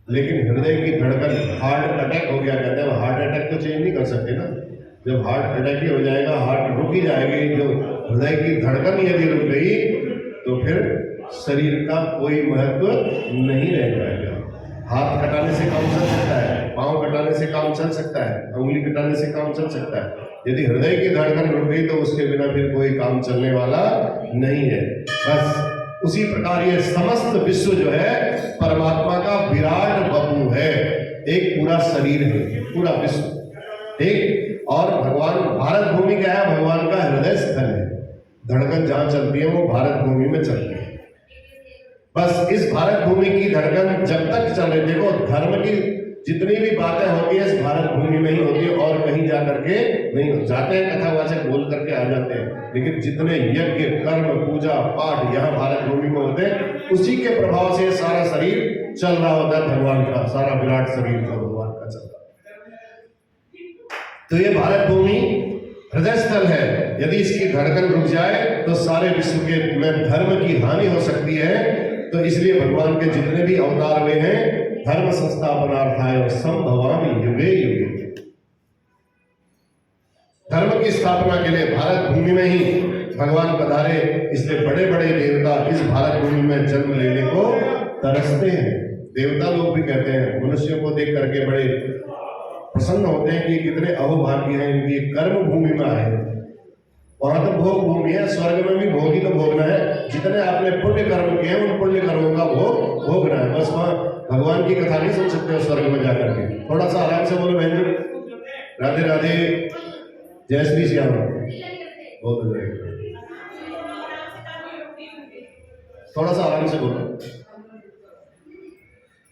लेकिन हृदय की धड़कन, हार्ट अटैक हो गया, कहते हैं हार्ट अटैक तो चेंज नहीं कर सकते ना। जब हार्ट अटैक ही हो जाएगा, हार्ट रुक ही जाएगी, जो हृदय की धड़कन यदि रुक गई तो फिर शरीर का कोई महत्व नहीं रह जाएगा। हाथ कटाने से काम चल सकता है, पाँव कटाने से काम चल सकता है, उंगली कटाने से काम चल सकता है। यदि हृदय की धड़कन रुक गई तो उसके बिना फिर कोई काम चलने वाला नहीं है। बस उसी प्रकार ये समस्त विश्व जो है परमात्मा का विराट बपू है, एक पूरा शरीर है, पूरा विश्व, ठीक। और भगवान, भारत भूमि क्या है? भगवान का हृदय स्थल है। धड़कन जहां चलती है वो भारत भूमि में चलती है। बस इस भारत भूमि की धड़कन जब तक चल रही, देखो धर्म की जितनी भी बातें होती है इस भारत भूमि में ही होती है, और कहीं जा करके नहीं हो जाते हैं, कथावाचक बोल करके आ जाते हैं, लेकिन जितने यज्ञ, कर्म, पूजा पाठ यहाँ भारत भूमि में होते हैं, उसी के प्रभाव से सारा शरीर चल रहा होता है भगवान का, सारा विराट शरीर का भगवान का चल रहा है। तो ये भारत भूमि हृदय स्थल है। यदि इसकी धड़कन रुक जाए तो सारे विश्व के में धर्म की हानि हो सकती है। तो इसलिए भगवान के जितने भी अवतार हुए हैं, धर्म संस्थापनार्थाय संभवामि युगे युगे, धर्म की स्थापना के लिए भारत भूमि में ही भगवान पधारे। इसलिए बड़े बड़े देवता इस भारत भूमि में जन्म लेने को तरसते हैं। देवता लोग भी कहते हैं, मनुष्यों को देख करके बड़े प्रसन्न होते हैं कि कितने अहोभाग्य हैं, इनकी कर्म भूमि में आए। वहां तो भोग भूमि है, स्वर्ग में भी भोग ही तो भोगना है। जितने आपने पुण्य कर्म किए उन पुण्य कर्मों का भोग भोगना है। बस वहां भगवान की कथा नहीं सुन सकते हो स्वर्ग में जाकर के। थोड़ा सा आराम से बोलो बहन जी, राधे राधे, जय श्री श्याम, बहुत हो जाएगा। थोड़ा सा आराम से बोलो।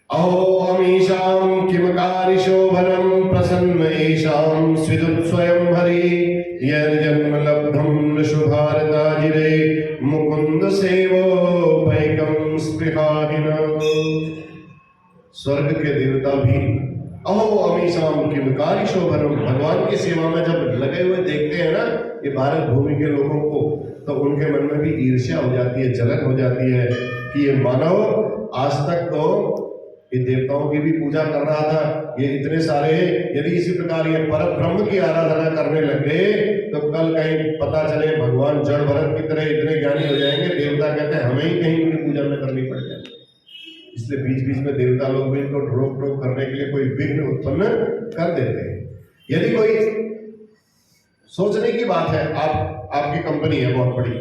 अहो अमीशां किमकारिशोभनं प्रसन्न एषां स्विदुत् स्वयं हरि यर्जन्म लब्धं नृषु भारताजिरे मुकुंद सेवो पैकं स्पृहाहिनः। स्वर्ग के देवता भी अहो अमीशां किमकारिशोभनं, भगवान की सेवा में जब लगे हुए देखते हैं ना ये भारत भूमि के लोगों को, तो उनके मन में भी ईर्ष्या हो जाती है, जलन हो जाती है कि ये मानव आज तक तो ये देवताओं की भी पूजा कर रहा था, ये इतने सारे, यदि इसी प्रकार ये पर ब्रह्म की आराधना करने लगे तो कल कहीं पता चले भगवान जड़ भरत की तरह इतने ज्ञानी हो जाएंगे, देवता कहते हैं हमें ही कहीं उनकी पूजा में करनी पड़ जाए। इसलिए बीच बीच में देवता लोग भी इनको रोक टोक करने के लिए कोई विघ्न उत्पन्न कर देते हैं। यदि कोई सोचने की बात है, आपकी कंपनी है बहुत बड़ी,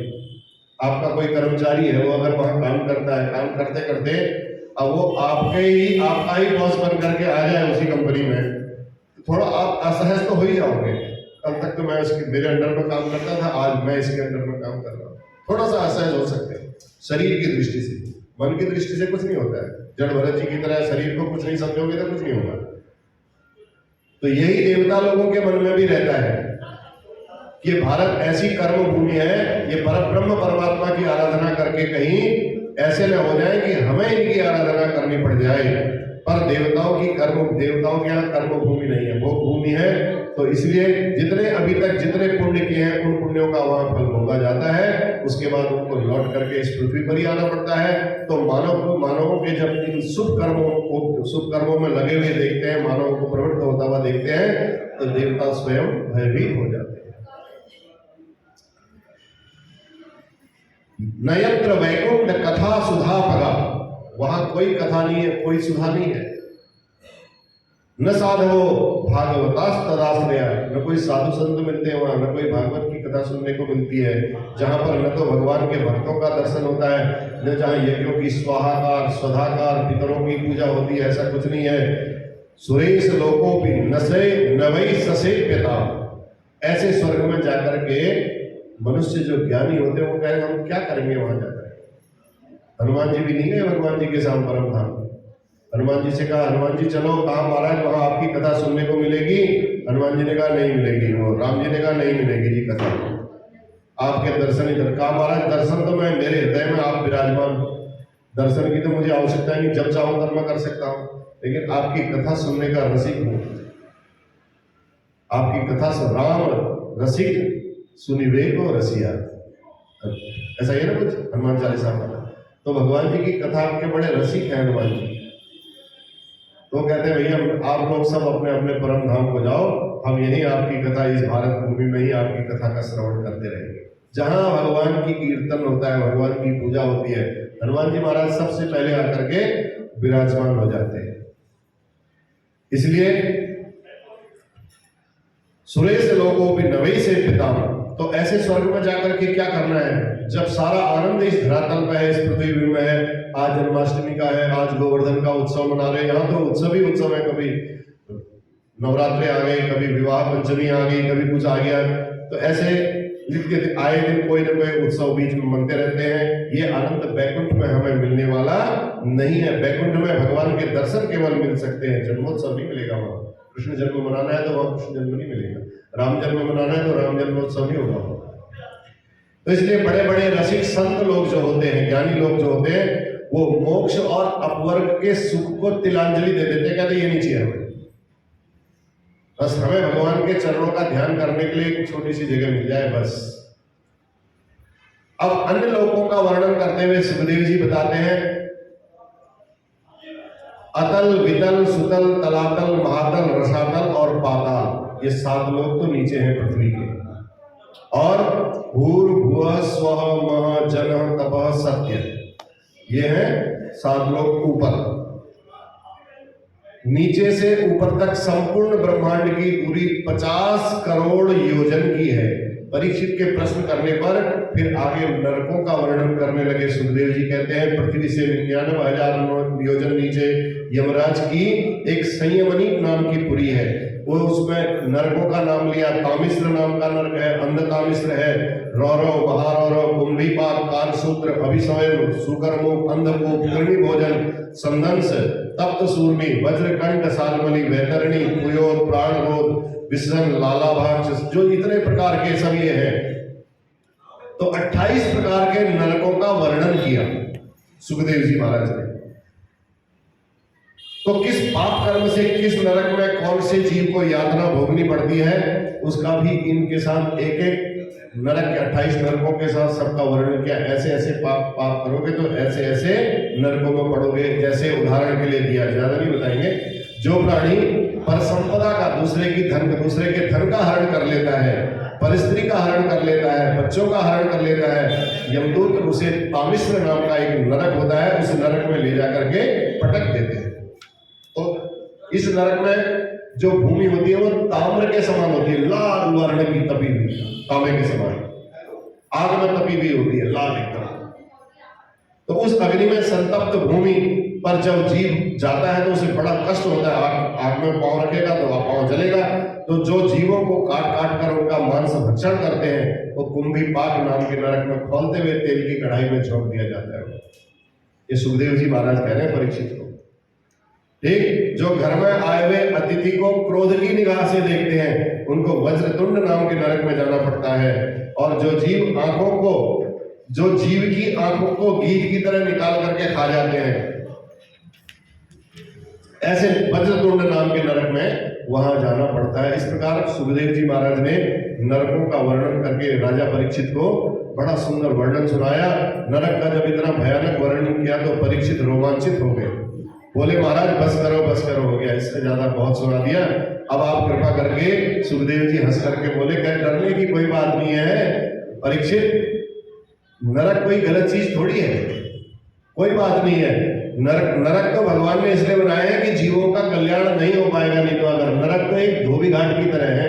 आपका कोई कर्मचारी है, वो अगर वहां काम करता है, काम करते करते अब वो आपका ही बॉस बन करके आ जाए उसी कंपनी में, तो थोड़ा आप असहज तो हो ही जाओगे। कल तक तो मैं मेरे अंडर में काम करता था, आज मैं इसके अंडर में काम कर रहा हूँ, थोड़ा सा असहज हो सकते हैं शरीर की दृष्टि से। मन की दृष्टि से कुछ नहीं होता है। जड़ भरत जी की तरह शरीर को कुछ नहीं समझोगे तो कुछ नहीं होगा। तो यही देवता लोगों के मन में भी रहता है कि भारत ऐसी कर्म भूमि है, ये ब्रह्म परमात्मा की आराधना करके कहीं ऐसे न हो जाए कि हमें इनकी आराधना करनी पड़ जाए। पर देवताओं के यहाँ कर्म भूमि नहीं है, भोग भूमि है। तो इसलिए जितने अभी तक जितने पुण्य किए हैं उन पुण्यों का वहां फल भोगा जाता है। उसके बाद उनको लौट करके इस पृथ्वी पर ही आना पड़ता है। तो मानवों के जब इन शुभ कर्मों में लगे हुए देखते हैं, मानवों को प्रवृत्त होता हुआ देखते हैं, तो देवता स्वयं भयभीत हो जाते हैं। नयत्र वैकुंठ कथा सुधा पगा, वहां कोई कथा नहीं है, कोई सुधा नहीं है। न साधो भागवतास तदाश्रया, न कोई साधु संत मिलते हैं वहां, न कोई भागवत की कथा सुनने को मिलती है, जहां पर न तो भगवान के भक्तों का दर्शन होता है, न जहां यज्ञों की स्वाहाकार स्वधाकार पितरों की पूजा होती है, ऐसा कुछ नहीं है। सुरेश लोकों भी नसे नवई ससे पिता, ऐसे स्वर्ग में जाकर के मनुष्य जो ज्ञानी होते हैं वो कहेंगे हम क्या करेंगे वहां जाकर। हनुमान जी भी नहीं गए भगवान जी के साथ परम धाम। हनुमान जी से कहा, हनुमान जी चलो, कहा महाराज वहां आपकी कथा सुनने को मिलेगी। हनुमान जी ने कहा नहीं मिलेगी। वो राम जी ने कहा नहीं मिलेगी जी कथा, आपके दर्शन इधर। कहा महाराज दर्शन तो मैं मेरे हृदय में आप विराजमान, दर्शन की तो मुझे आवश्यकता नहीं, जब चाहूं तब मैं कर सकता हूं, लेकिन आपकी कथा सुनने का रसिक हूं। आपकी कथा से राम रसिक सुनिवेक और रसिया, ऐसा ही है ना कुछ हनुमान चालीसा का। तो भगवान जी की कथा आपके बड़े रसिक हैं हनुमान जी। तो कहते हैं भैया आप लोग सब अपने अपने परम धाम को जाओ, हम यही आपकी कथा इस भारत भूमि में ही आपकी कथा का श्रवण करते रहेंगे। जहां भगवान की कीर्तन होता है, भगवान की पूजा होती है, हनुमान जी महाराज सबसे पहले आकर के विराजमान हो जाते हैं। इसलिए सुरेश लोगों भी नवई से पिता, तो ऐसे स्वर्ग में जाकर के क्या करना है जब सारा आनंद इस धरातल पे है, इस पृथ्वी में है। आज जन्माष्टमी का है, आज गोवर्धन का उत्सव मना रहे हैं। यहाँ तो उत्सव ही उत्सव है, कभी नवरात्रि आ गई, कभी विवाह पंचमी आ गई, कभी कुछ आ गया। तो ऐसे नित्य आए दिन कोई ना कोई उत्सव बीच में मनते रहते हैं। ये आनंद बैकुंठ में हमें मिलने वाला नहीं है। बैकुंठ में भगवान के दर्शन केवल मिल सकते हैं, जन्मोत्सव नहीं मिलेगा वहां। कृष्ण जन्म मनाना है तो वहां कृष्ण जन्म नहीं मिलेगा, राम जन्म मनाना है तो राम जन्मोत्सव नहीं होगा। तो इसलिए बड़े बड़े रसिक संत लोग जो होते हैं, ज्ञानी लोग जो होते हैं, वो मोक्ष और अपवर्ग के सुख को तिलांजलि दे देते हैं। कहते ये नहीं चाहिए हमें, बस हमें भगवान के चरणों का ध्यान करने के लिए एक छोटी सी जगह मिल जाए बस। अब अन्य लोगों का वर्णन करते हुए सुखदेव जी बताते हैं, अतल वितल सुतल तलातल महातल रसातल और पाताल, ये 7 लोग तो नीचे हैं पृथ्वी के। और भूर्भुवः स्वः मह जनः तपः सत्य, ये है 7 लोग ऊपर। नीचे से ऊपर तक संपूर्ण ब्रह्मांड की दूरी 50 करोड़ योजन की है। परीक्षित के प्रश्न करने पर फिर आगे नरकों का वर्णन करने लगे सुखदेव जी। कहते हैं पृथ्वी से 99,000 योजन नीचे यमराज की एक संयमनी नाम की पुरी है। वो उसमें नरकों का नाम लिया। तामिश्र नाम का नरक है, अंधतामिश्र है, रौरव, महारौरव, कुंभीपाक, कालसूत्र, अभिसवयन, सुकरमुख, अंधकूप, कृमि भोजन, संदंस, तप्त सूर्मी, वज्रकंठ, सालमली, वैतरणी, पुयोर, प्राणरोध, विसर्जन, लालाभाक्ष, जो इतने प्रकार के सब ये हैं। तो 28 प्रकार के नरकों का वर्णन किया सुखदेव जी महाराज ने। तो किस पाप कर्म से किस नरक में कौन से जीव को यातना भोगनी पड़ती है, उसका भी इनके साथ एक एक नरक के 28 नरकों के साथ सबका वर्णन किया। ऐसे ऐसे पाप करोगे तो ऐसे ऐसे नरकों में पड़ोगे। जैसे उदाहरण के लिए दिया, ज्यादा नहीं बताएंगे। जो प्राणी पर संपदा का दूसरे के धन का हरण कर लेता है, पर स्त्री का हरण कर लेता है, बच्चों का हरण कर लेता है, यमदूत उसे तामिश्र नाम का एक नरक होता है, उस नरक में ले जाकर के पटक देते हैं। तो इस नरक में जो भूमि होती है वो ताम्र के समान होती है, लाल वर्ण की तपी हुई, तांबे के समान आग में तपी हुई होती है, लाल एकदम। तो उस अग्नि में संतप्त भूमि पर जब जीव जाता है तो उसे बड़ा कष्ट होता है। आग में पांव रखेगा तो पांव जलेगा। तो जो जीवों को काट काट कर उनका मांस भक्षण करते हैं वो कुंभीपाक नाम के नरक में खोलते हुए तेल की कढ़ाई में झोंक दिया जाता है। ये सुखदेव जी महाराज कह रहे हैं परीक्षित को। ठीक, जो घर में आए हुए अतिथि को क्रोध की निगाह से देखते हैं उनको वज्रतुंड नाम के नरक में जाना पड़ता है। और जो जीव की आंखों को गीध की तरह निकाल करके खा जाते हैं, ऐसे वज्रतुंड नाम के नरक में वहां जाना पड़ता है। इस प्रकार सुखदेव जी महाराज ने नरकों का वर्णन करके राजा परीक्षित को बड़ा सुंदर वर्णन सुनाया। नरक का जब इतना भयानक वर्णन किया तो परीक्षित रोमांचित हो गए, बोले महाराज बस करो हो गया, इससे ज्यादा बहुत सुना दिया, अब आप कृपा करके। सुखदेव जी हंस करके बोले क्या डरने की कोई बात नहीं है परीक्षित, नरक कोई गलत चीज थोड़ी है, कोई बात नहीं है। नरक तो भगवान ने इसलिए बनाया है कि जीवों का कल्याण नहीं हो पाएगा, नहीं तो अगर नरक तो एक धोबी घाट की तरह है।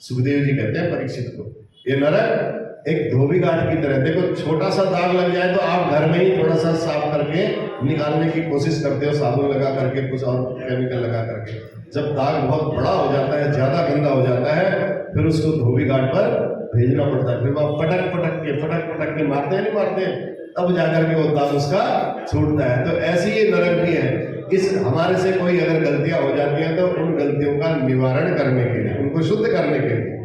सुखदेव जी कहते हैं परीक्षित को, ये नरक एक धोबी घाट की तरह, देखो छोटा सा दाग लग जाए तो आप घर में ही थोड़ा सा साफ करके निकालने की कोशिश करते हो, साबुन लगा करके, कुछ और केमिकल लगा करके। जब दाग बहुत बड़ा हो जाता है, ज्यादा गंदा हो जाता है, फिर उसको धोबी घाट पर भेजना पड़ता है, फिर वह पटक के मारते हैं, नहीं मारते हैं, तब जाकर के वो दाग उसका छूटता है। तो ऐसी ये नरक भी है। इस हमारे से कोई अगर गलतियां हो जाती हैं तो उन गलतियों का निवारण करने के लिए, उनको शुद्ध करने के लिए,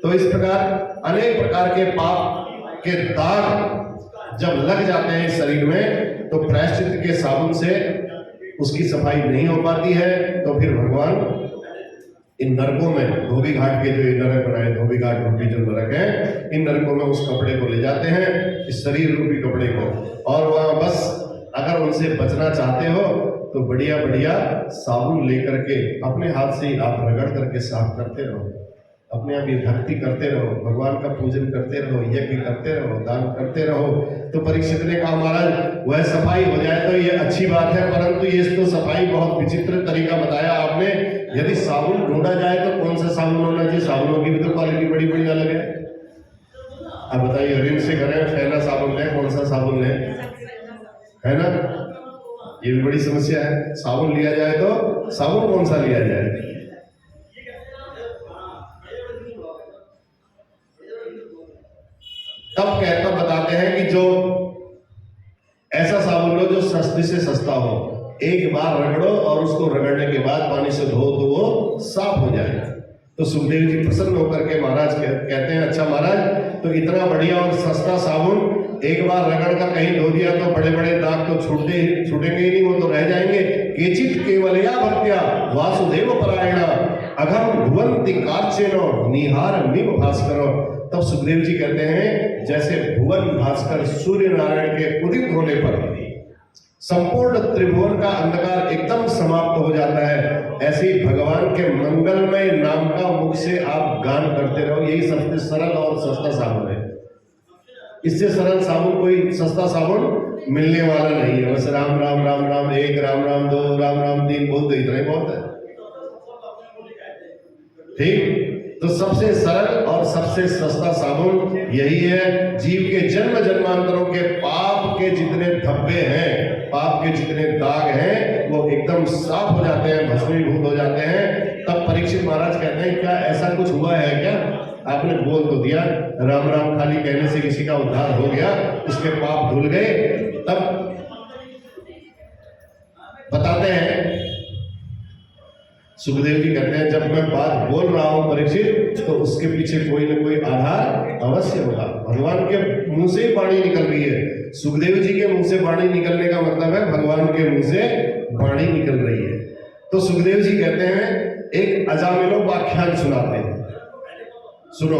तो इस प्रकार अनेक प्रकार के पाप के दाग जब लग जाते हैं शरीर में तो प्रायश्चित के साबुन से उसकी सफाई नहीं हो पाती है। तो फिर भगवान इन नरकों में, धोबी घाट के जो ये नरक बनाए, धोबी घाट रूपी जो नरक है, इन नरकों में उस कपड़े को ले जाते हैं, इस शरीर रूपी कपड़े को, और वहां बस अगर उनसे बचना चाहते हो तो बढ़िया बढ़िया साबुन लेकर के अपने हाथ से ही आप रगड़ करके साफ करते रहो, अपने आप ये भक्ति करते रहो, भगवान का पूजन करते रहो, यज्ञ करते रहो, दान करते रहो। तो परीक्षित ने कहा महाराज वह सफाई हो जाए तो ये अच्छी बात है, परंतु ये तो सफाई बहुत विचित्र तरीका बताया आपने। यदि साबुन ढूंढा जाए तो कौन सा साबुन होना चाहिए? साबुनों की भी तो क्वालिटी बड़ी बड़ी अलग है। अब बताइए, रिन से करें, फैना साबुन लें, कौन सा साबुन लें, है ना? ये भी बड़ी समस्या है। साबुन लिया जाए तो साबुन कौन सा लिया जाए? तब बताते हैं कि जो ऐसा साबुन लो जो सस्ते से सस्ता हो, एक बार रगड़ो और उसको रगड़ने के बाद पानी से धो तो वो साफ हो जाए। तो सुखदेव जी प्रसन्न होकर के महाराज कहते हैं अच्छा महाराज, तो इतना बढ़िया और सस्ता साबुन एक बार रगड़ कर कहीं धो दिया तो बड़े बड़े दाग तो छूटेंगे ही नहीं, वो तो रह जाएंगे। केचित केवलया भक्त्या वासुदेव परायणा अघम भुवंति कार्चेनो निहार मिव भास्करो। तब सुखदेव जी कहते हैं जैसे भुवन भास्कर सूर्य नारायण के उदित होने पर संपूर्ण त्रिभुवन का अंधकार एकदम समाप्त हो जाता है, ऐसे ही भगवान के मंगलमय नाम का मुख से आप गान करते रहो। यही सबसे सरल और सस्ता साबुन है। इससे सरल साबुन कोई सस्ता साबुन मिलने वाला नहीं है। बस राम राम राम राम एक, राम राम दो, राम राम तीन बोल दो, इतना ही बहुत है। ठीक, तो सबसे सरल और सबसे सस्ता साबुन यही है। जीव के जन्म जन्मांतरों के पाप के जितने धब्बे हैं, पाप के जितने दाग हैं, वो एकदम साफ हो जाते हैं, भस्मीभूत हो जाते हैं। तब परीक्षित महाराज कहते हैं क्या ऐसा कुछ हुआ है क्या? आपने बोल तो दिया, राम राम खाली कहने से किसी का उद्धार हो गया, उसके पाप धुल गए। तब बताते हैं सुखदेव जी कहते हैं जब मैं बात बोल रहा हूं परीक्षित, तो उसके पीछे कोई न कोई आधार अवश्य होगा। भगवान के मुंह से ही वाणी निकल रही है। सुखदेव जी के मुंह से वाणी निकलने का मतलब है भगवान के मुंह से वाणी निकल रही है। तो सुखदेव जी कहते हैं एक अजामिलोपाख्यान सुनाते हैं, सुनो।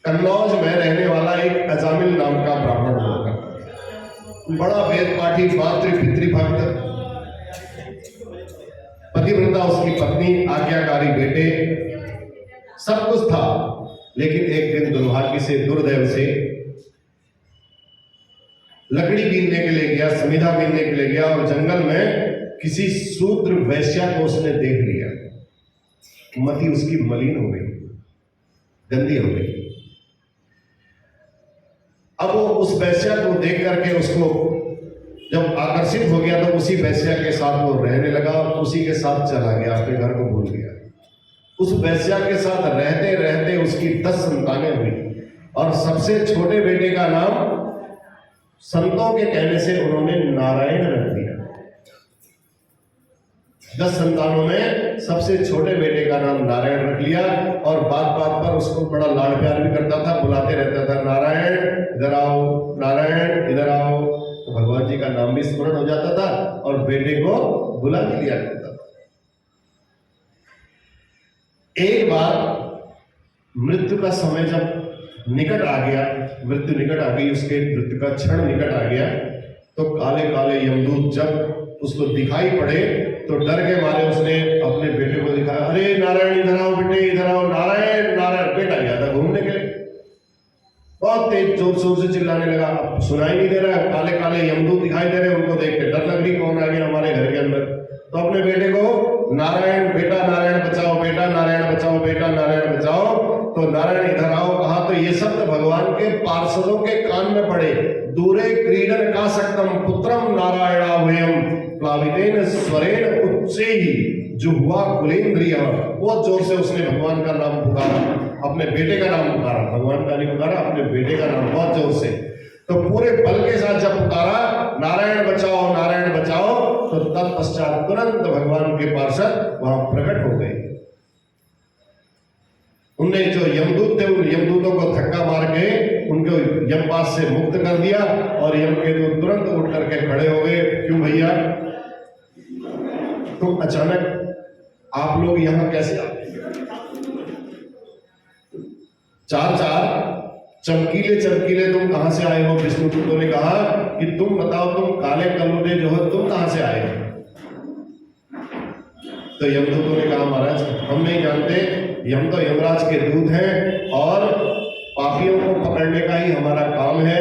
कन्नौज में रहने वाला एक अजामिल नाम का ब्राह्मण हुआ करता, बड़ा वेद पाठी, मातृ पितृभक्त, पतिव्रता उसकी पत्नी, आज्ञाकारी बेटे, सब कुछ था। लेकिन एक दिन दुर्भाग्य से, दुर्दैव से लकड़ी बीनने के लिए गया, समिधा बीनने के लिए गया और जंगल में किसी शूद्र वैश्या को उसने देख लिया। मति उसकी मलिन हो गई, गंदी हो गई। अब वो उस वैश्या को देख करके उसको जब आकर्षित हो गया तो उसी वैश्या के साथ वो रहने लगा और उसी के साथ चला गया, अपने घर को भूल गया। उस वैश्या के साथ रहते रहते उसकी 10 संतानें हुई और सबसे छोटे बेटे का नाम संतों के कहने से उन्होंने नारायण रख दिया। 10 संतानों में सबसे छोटे बेटे का नाम नारायण रख लिया और बात बात पर उसको बड़ा लाड प्यार भी करता था, बुलाते रहता था, नारायण इधर आओ, नारायण इधर आओ। तो भगवान जी का नाम भी स्मरण हो जाता था और बेटे को बुला भी लिया करता था। एक बार मृत्यु का समय जब निकट आ गया, मृत्यु निकट आ गई, उसके मृत्यु का क्षण निकट आ गया, तो काले काले यमदूत जब उसको दिखाई पड़े तो डर के मारे उसने अपने बेटे को दिखाया, अरे नारायण इधर आओ बेटे, इधर आओ, नारायण नारायण। बेटा गया था घूमने के लिए, बहुत तेज जोर शोर से चिल्लाने लगा, अब सुनाई नहीं दे रहा है, काले काले यमदूत दिखाई दे रहे, उनको देख के डर लग रही, कौन आ गया हमारे घर के अंदर। तो अपने बेटे को नारायण बेटा नारायण बचाओ, बेटा नारायण बचाओ, बेटा नारायण बचाओ। तो नारायण इधर आओ कहा तो ये शब्द भगवान के पार्षदों के कान में पड़े, दूरे क्रीडन का सक्तम पुत्रम नारायणाभयम प्लावितेन स्वरेण उच्चैहि जुह्वा कुलेन्द्रिय। बहुत जोर से उसने भगवान का नाम पुकारा, अपने बेटे का नाम पुकारा, भगवान का नहीं पुकारा, अपने बेटे का नाम बहुत जोर से। तो पूरे बल के साथ जब पुकारा नारायण बचाओ नारायण बचाओ, तो तत्पश्चात तुरंत भगवान के पार्षद वहां प्रकट हो गए। उनने जो यमदूत थे उन यमदूतों को धक्का मार के उनको यमपास से मुक्त कर दिया और यम के दूत तुरंत उठ करके खड़े हो गए। क्यों भैया, तुम अचानक आप लोग यहां कैसे आते? चार चमकीले चमकीले तुम कहां से आए हो? विष्णुदूतों ने कहा कि तुम बताओ, तुम काले कलूटे जो हो, तुम कहां से आए हो? तो यमदूतों ने कहा महाराज हम नहीं जानते, यम तो यमराज के दूत हैं और पापियों को पकड़ने का ही हमारा काम है।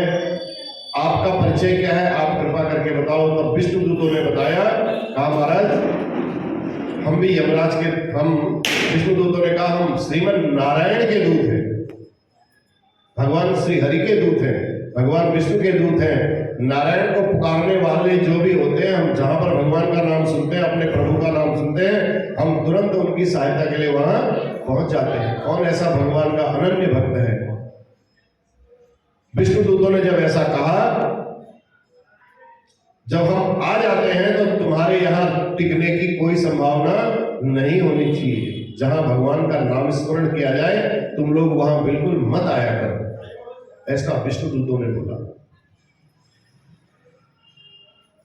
आपका परिचय क्या है, आप कृपा करके बताओ। तो विष्णुदूतों ने बताया, कहा महाराज हम भी यमराज के, हम विष्णुदूतों ने कहा हम श्रीमन नारायण के दूत हैं, भगवान श्री हरि के दूत हैं, भगवान विष्णु के दूत हैं। नारायण को पुकारने वाले जो भी होते हैं, हम जहां पर भगवान का नाम सुनते हैं, अपने प्रभु का नाम सुनते हैं, हम तुरंत उनकी सहायता के लिए वहां पहुंच जाते हैं। कौन ऐसा भगवान का अनन्य भक्त है? विष्णुदूतों ने जब ऐसा कहा, जब हम आ जाते हैं तो तुम्हारे यहां टिकने की कोई संभावना नहीं होनी चाहिए। जहां भगवान का नाम स्मरण किया जाए तुम लोग वहां बिल्कुल मत आया करो, ऐसा विष्णुदूतों ने बोला।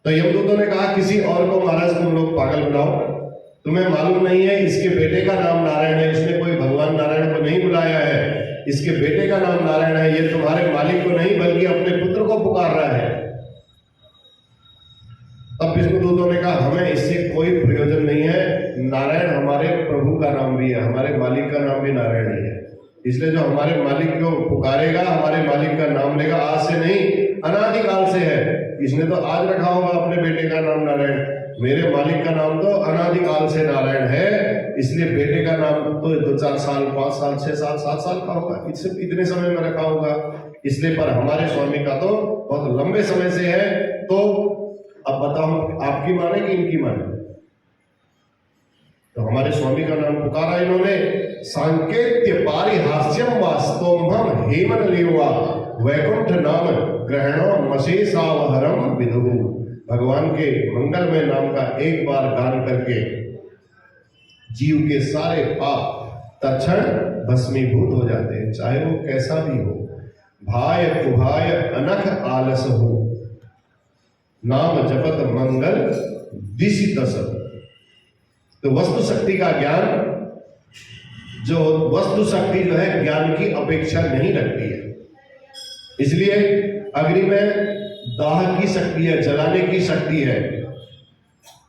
तो यमदूतों ने कहा किसी और को महाराज तुम लोग पागल बनाओ, तुम्हें मालूम नहीं है इसके बेटे का नाम नारायण है, इसने कोई भगवान नारायण को नहीं बुलाया है, इसके बेटे का नाम नारायण है, ये तुम्हारे मालिक को नहीं बल्कि अपने पुत्र को पुकार रहा है। तब विष्णुदूतों ने कहा हमें इससे कोई प्रयोजन नहीं है, नारायण हमारे प्रभु का नाम भी है, हमारे मालिक का नाम भी नारायण ही है, इसलिए जो हमारे मालिक को पुकारेगा, हमारे मालिक का नाम लेगा, आज से नहीं अनादिकाल से है। इसने तो आज रखा होगा अपने बेटे का नाम नारायण, मेरे मालिक का नाम तो अनादिकाल से नारायण है, इसलिए बेटे का नाम तो 2-4 साल 5 साल 6 साल 7 साल का होगा, इससे इतने समय में रखा होगा, इसलिए पर हमारे स्वामी का तो बहुत लंबे समय से है। तो अब बताओ आपकी माने कि इनकी माने? तो हमारे स्वामी का नाम पुकारा इन्होंने। सांकेत्य पारिहास्यम वास्तोमहम हेमन लेवा वैकुंठ नाम ग्रहणो मशेषावहरम विधु। भगवान के मंगलमय नाम का एक बार गान करके जीव के सारे पाप तत्क्षण भस्मीभूत हो जाते हैं, चाहे वो कैसा भी हो, भाय कुभाय अनख आलस हो, नाम जपत मंगल दिशि दस। तो वस्तु शक्ति का ज्ञान, जो वस्तु शक्ति जो है ज्ञान की अपेक्षा नहीं रखती है, इसलिए अग्नि में दाह की शक्ति है, जलाने की शक्ति है।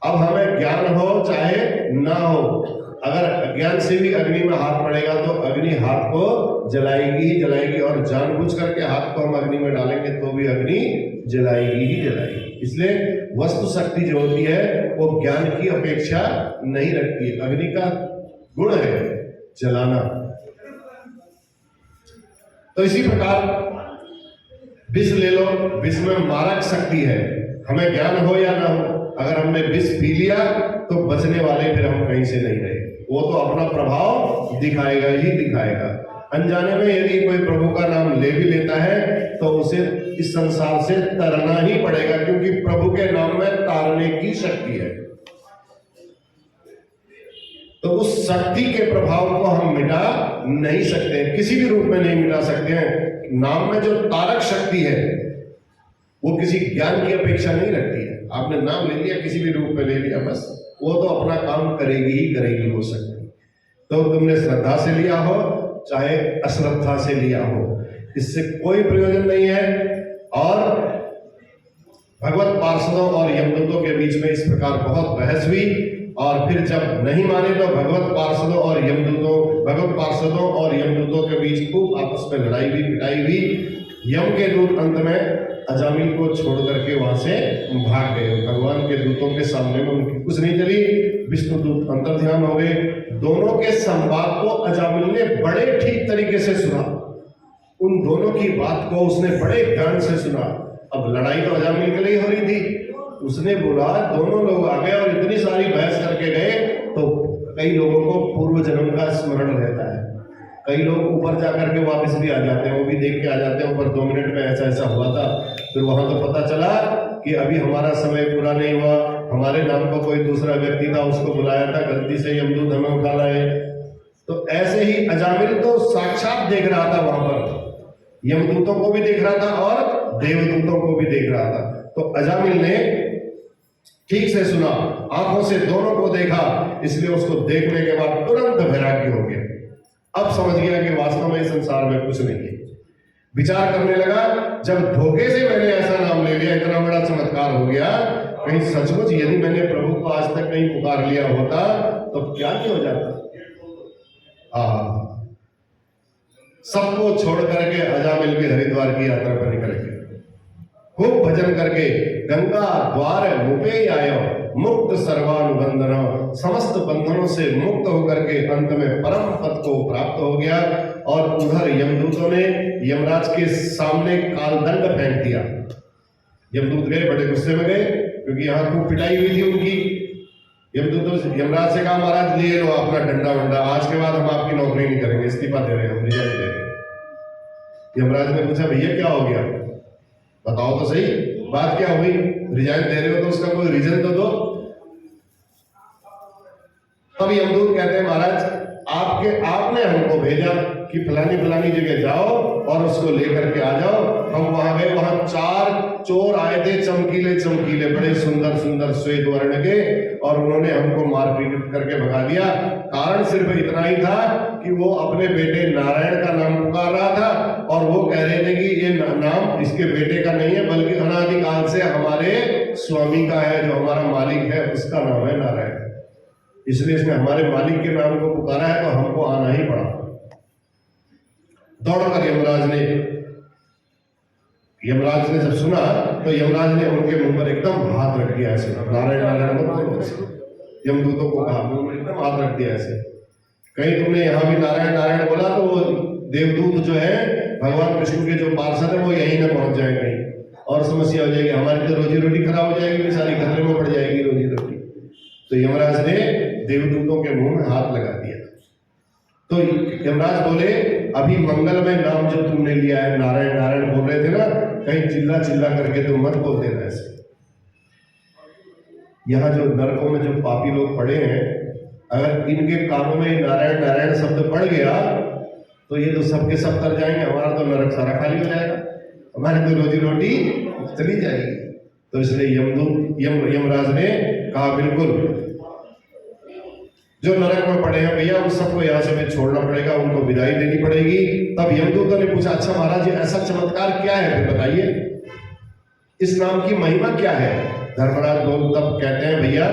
अब हमें ज्ञान हो चाहे ना हो, अगर अज्ञान से भी अग्नि में हाथ पड़ेगा तो अग्नि हाथ को जलाएगी ही जलाएगी, और जानबूझ करके हाथ को हम अग्नि में डालेंगे तो भी अग्नि जलाएगी ही जलाएगी। इसलिए वस्तु शक्ति जो होती है वो ज्ञान की अपेक्षा नहीं रखती है, अग्नि का गुण है जलाना। तो इसी प्रकार विष ले लो, विष में मारक शक्ति है, हमें ज्ञान हो या ना हो, अगर हमने विष पी लिया तो बचने वाले फिर हम कहीं से नहीं रहे, वो तो अपना प्रभाव दिखाएगा ही दिखाएगा। अनजाने में यदि कोई प्रभु का नाम ले भी लेता है तो तो उसे इस संसार से तरना ही पड़ेगा, क्योंकि प्रभु के नाम में तारने की शक्ति है। तो उस शक्ति के प्रभाव को हम मिटा नहीं सकते, किसी भी रूप में नहीं मिटा सकते हैं। नाम में जो तारक शक्ति है वो किसी ज्ञान की अपेक्षा नहीं रखती है। आपने नाम ले लिया, किसी भी रूप में ले लिया, बस वो तो अपना काम करेगी ही करेगी वो शक्ति। तो तुमने श्रद्धा से लिया हो चाहे अश्रद्धा से लिया हो, इससे कोई प्रयोजन नहीं है। और भगवत पार्षदों और यमदूतों के बीच में इस प्रकार बहुत बहस हुई, और फिर जब नहीं माने तो भगवत पार्षदों और यमदूतों के बीच खूब आपस में लड़ाई हुई, पिटाई हुई। यम के दूत अंत में अजामिल को छोड़ करके वहां से भाग गए। भगवान के दूतों के सामने में उनकी कुछ नहीं चली। विष्णु दूत अंतर ध्यान हो गए। दोनों के संवाद को अजामिल ने बड़े ठीक तरीके से सुना, उन दोनों की बात को उसने बड़े ध्यान से सुना। अब लड़ाई तो अजामिल के लिए हो रही थी, उसने बोला दोनों लोग आ गए और इतनी सारी बहस करके गए। तो कई लोगों को पूर्व जन्म का स्मरण रहता है, कई लोग ऊपर जाकर के वापस भी आ जाते हैं, वो भी देख के आ जाते हैं ऊपर 2 मिनट में ऐसा ऐसा हुआ था। फिर वहां तो पता चला कि अभी हमारा समय पूरा नहीं हुआ, हमारे नाम का कोई दूसरा व्यक्ति था, उसको बुलाया था, गलती से यमदूत हमें उठा लाए। तो ऐसे ही अजामिल तो साक्षात देख रहा था, वहां पर यमदूतों को भी देख रहा था और देवदूतों को भी देख रहा था। तो अजामिल ने ठीक से सुना, आंखों से दोनों को देखा, इसलिए उसको देखने के बाद तुरंत वैराग्य हो गया। अब समझ गया कि वास्तव में इस संसार में कुछ नहीं है। विचार करने लगा, जब धोखे से मैंने ऐसा नाम ले लिया, इतना बड़ा चमत्कार हो गया, कहीं सचमुच यदि मैंने प्रभु को आज तक कहीं पुकार लिया होता तो क्या नहीं हो जाता। सबको छोड़ करके अजामिल भी हरिद्वार की यात्रा पर निकल गए। खूब भजन करके गंगा द्वार मुपे आयो, मुक्त सर्वानुबंधन, समस्त बंधनों से मुक्त होकर के अंत में परम पद को प्राप्त हो गया। और उधर यमदूतों ने यमराज के सामने कालदंड फेंक दिया। यमदूत गए, बड़े गुस्से में गए, क्योंकि यहाँ खूब पिटाई हुई थी उनकी। यमदूतों से यमराज से कहा, महाराज लिए लो अपना डंडा वंडा, आज के बाद हम आपकी नौकरी नहीं करेंगे, इस्तीफा दे रहे हैं, हम रिजाइन दे रहे हैं। यमराज ने पूछा, भैया क्या हो गया, बताओ तो सही, बात क्या हुई, रिजाइन दे रहे हो तो उसका कोई रीजन तो दो। तब यमदूत कहते हैं, महाराज आपने हमको भेजा कि फलानी जगह जाओ और उसको लेकर के आ जाओ। हम वहां गए, वहां 4 चोर आए थे, चमकीले बड़े सुंदर श्वेत वर्ण के, और उन्होंने हमको मारपीट करके भगा दिया। कारण सिर्फ इतना ही था कि वो अपने बेटे नारायण का नाम पुकार रहा था, और वो कह रहे थे कि ये नाम इसके बेटे का नहीं है, बल्कि अनादिकाल से हमारे स्वामी का है, जो हमारा मालिक है उसका नाम है नारायण। इसलिए इसने हमारे मालिक के नाम को पुकारा है, तो हमको आना ही पड़ा। दौड़कर यमराज ने जब सुना तो यमराज ने उनके मुंह पर एकदम हाथ रख दिया ऐसे, नारायण यमदूतों को कहा, मुंह में एकदम हाथ रख दिया ऐसे। कहीं तुमने यहाँ भी नारायण बोला तो वो देवदूत जो है भगवान विष्णु के जो पार्षद है वो यहीं न पहुंच जाएंगे और समस्या हो जाएगी, हमारी तो रोजी रोटी खराब हो जाएगी, सारी खतरे में पड़ जाएगी रोजी रोटी। तो यमराज ने देवदूतों के मुंह में हाथ लगा दिया। तो यमराज बोले, अभी मंगलमय नाम जो तुमने लिया है, नारायण बोल रहे थे ना, कहीं चिल्ला करके तो मत बोल देना ऐसे। यहाँ जो नरकों में जो पापी लोग पड़े हैं, अगर इनके कानों में नारायण शब्द पड़ गया तो ये तो सबके सब तर जाएंगे, हमारा तो नरक सारा खाली हो जाएगा, हमारी तो रोजी रोटी चली जाएगी। तो इसलिए यमराज ने कहा, बिल्कुल जो नरक में पड़े हैं भैया उन सबको यहाँ से भी छोड़ना पड़ेगा, उनको विदाई देनी पड़ेगी। तब यमदूतों ने पूछा, अच्छा महाराज ऐसा चमत्कार क्या है, फिर बताइए, इस नाम की महिमा क्या है। धर्मराज लोग तब कहते हैं, भैया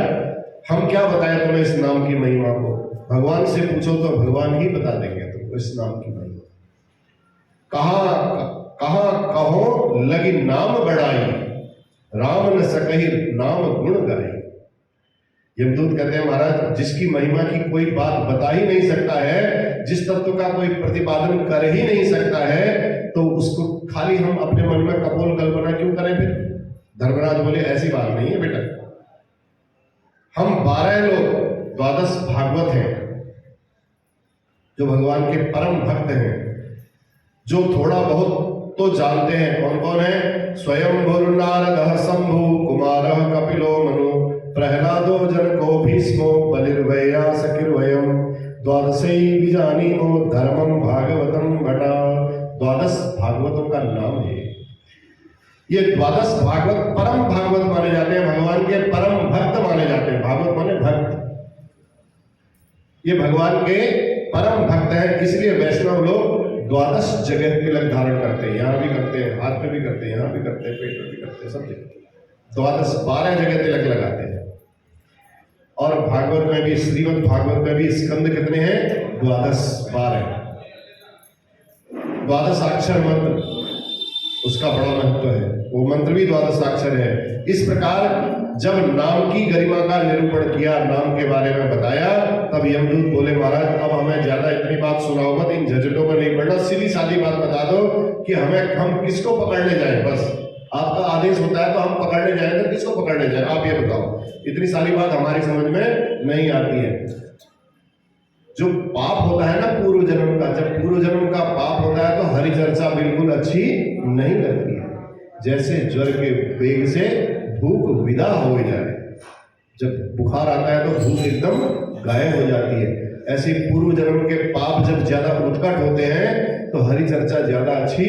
हम क्या बताएं तुम्हें इस नाम की महिमा को, भगवान से पूछो तो भगवान ही बता देंगे तुमको इस नाम की महिमा। कहा कहो लगी नाम बढ़ाई, राम न सकहि नाम गुण गाई। यमदूत कहते हैं, महाराज जिसकी महिमा की कोई बात बता ही नहीं सकता है, जिस तत्व का कोई प्रतिपादन कर ही नहीं सकता है, तो उसको खाली हम अपने मन में कपोल कल्पना क्यों करें फिर। धर्मराज बोले, ऐसी बात नहीं है बेटा, हम 12 लोग 12 भागवत हैं जो भगवान के परम भक्त हैं, जो थोड़ा बहुत तो जानते हैं कौन कौन है। स्वयंभुर्नारदः शंभु कुमारः कपिलो मनु प्रहलादो जनको भीष्मो बलिर्वैयासकिर्वयम् द्वादशै विजानीमो धर्मं भागवतं भटा। द्वादश भागवतों का नाम है ये। द्वादश भागवत परम भागवत माने जाते हैं, भगवान के परम भक्त माने जाते हैं। भागवत माने भक्त, ये भगवान के परम भक्त हैं, इसलिए वैष्णव लोग द्वादश जगह तिलक धारण करते हैं। यहाँ भी करते हैं, हाथ में भी करते हैं, यहाँ भी करते हैं, पेट में भी करते हैं, सब जगह 12 जगह तिलक लगाते हैं। और भागवत में भी, श्रीमद् भागवत में भी स्कंद कितने हैं? 12। 12 अक्षर मंत्र, उसका बड़ा महत्व है। वो मंत्र भी 12 अक्षर है। इस प्रकार जब नाम की गरिमा का निरूपण किया, नाम के बारे में बताया, तब यमदूत बोले महाराज अब हमें ज्यादा इतनी बात सुनाओ मत, इन झंझटों में नहीं पड़ना, सीधी सादी बात बता दो कि हम किसको पकड़ने जाएं। बस आपका आदेश होता है तो हम पकड़ने जाएं तो किसको पकड़ने जाएं, आप ये बताओ। इतनी सारी बात हमारी समझ में नहीं आती है। जो पाप होता है ना पूर्व जन्म का, जब पूर्व जन्म का पाप होता है तो हरि चर्चा बिल्कुल अच्छी नहीं लगती है। जैसे ज्वर के वेग से भूख विदा हो जाए, जब बुखार आता है तो भूख एकदम गायब हो जाती है, ऐसे पूर्व जन्म के पाप जब ज्यादा उत्कट होते हैं तो हरि चर्चा ज्यादा अच्छी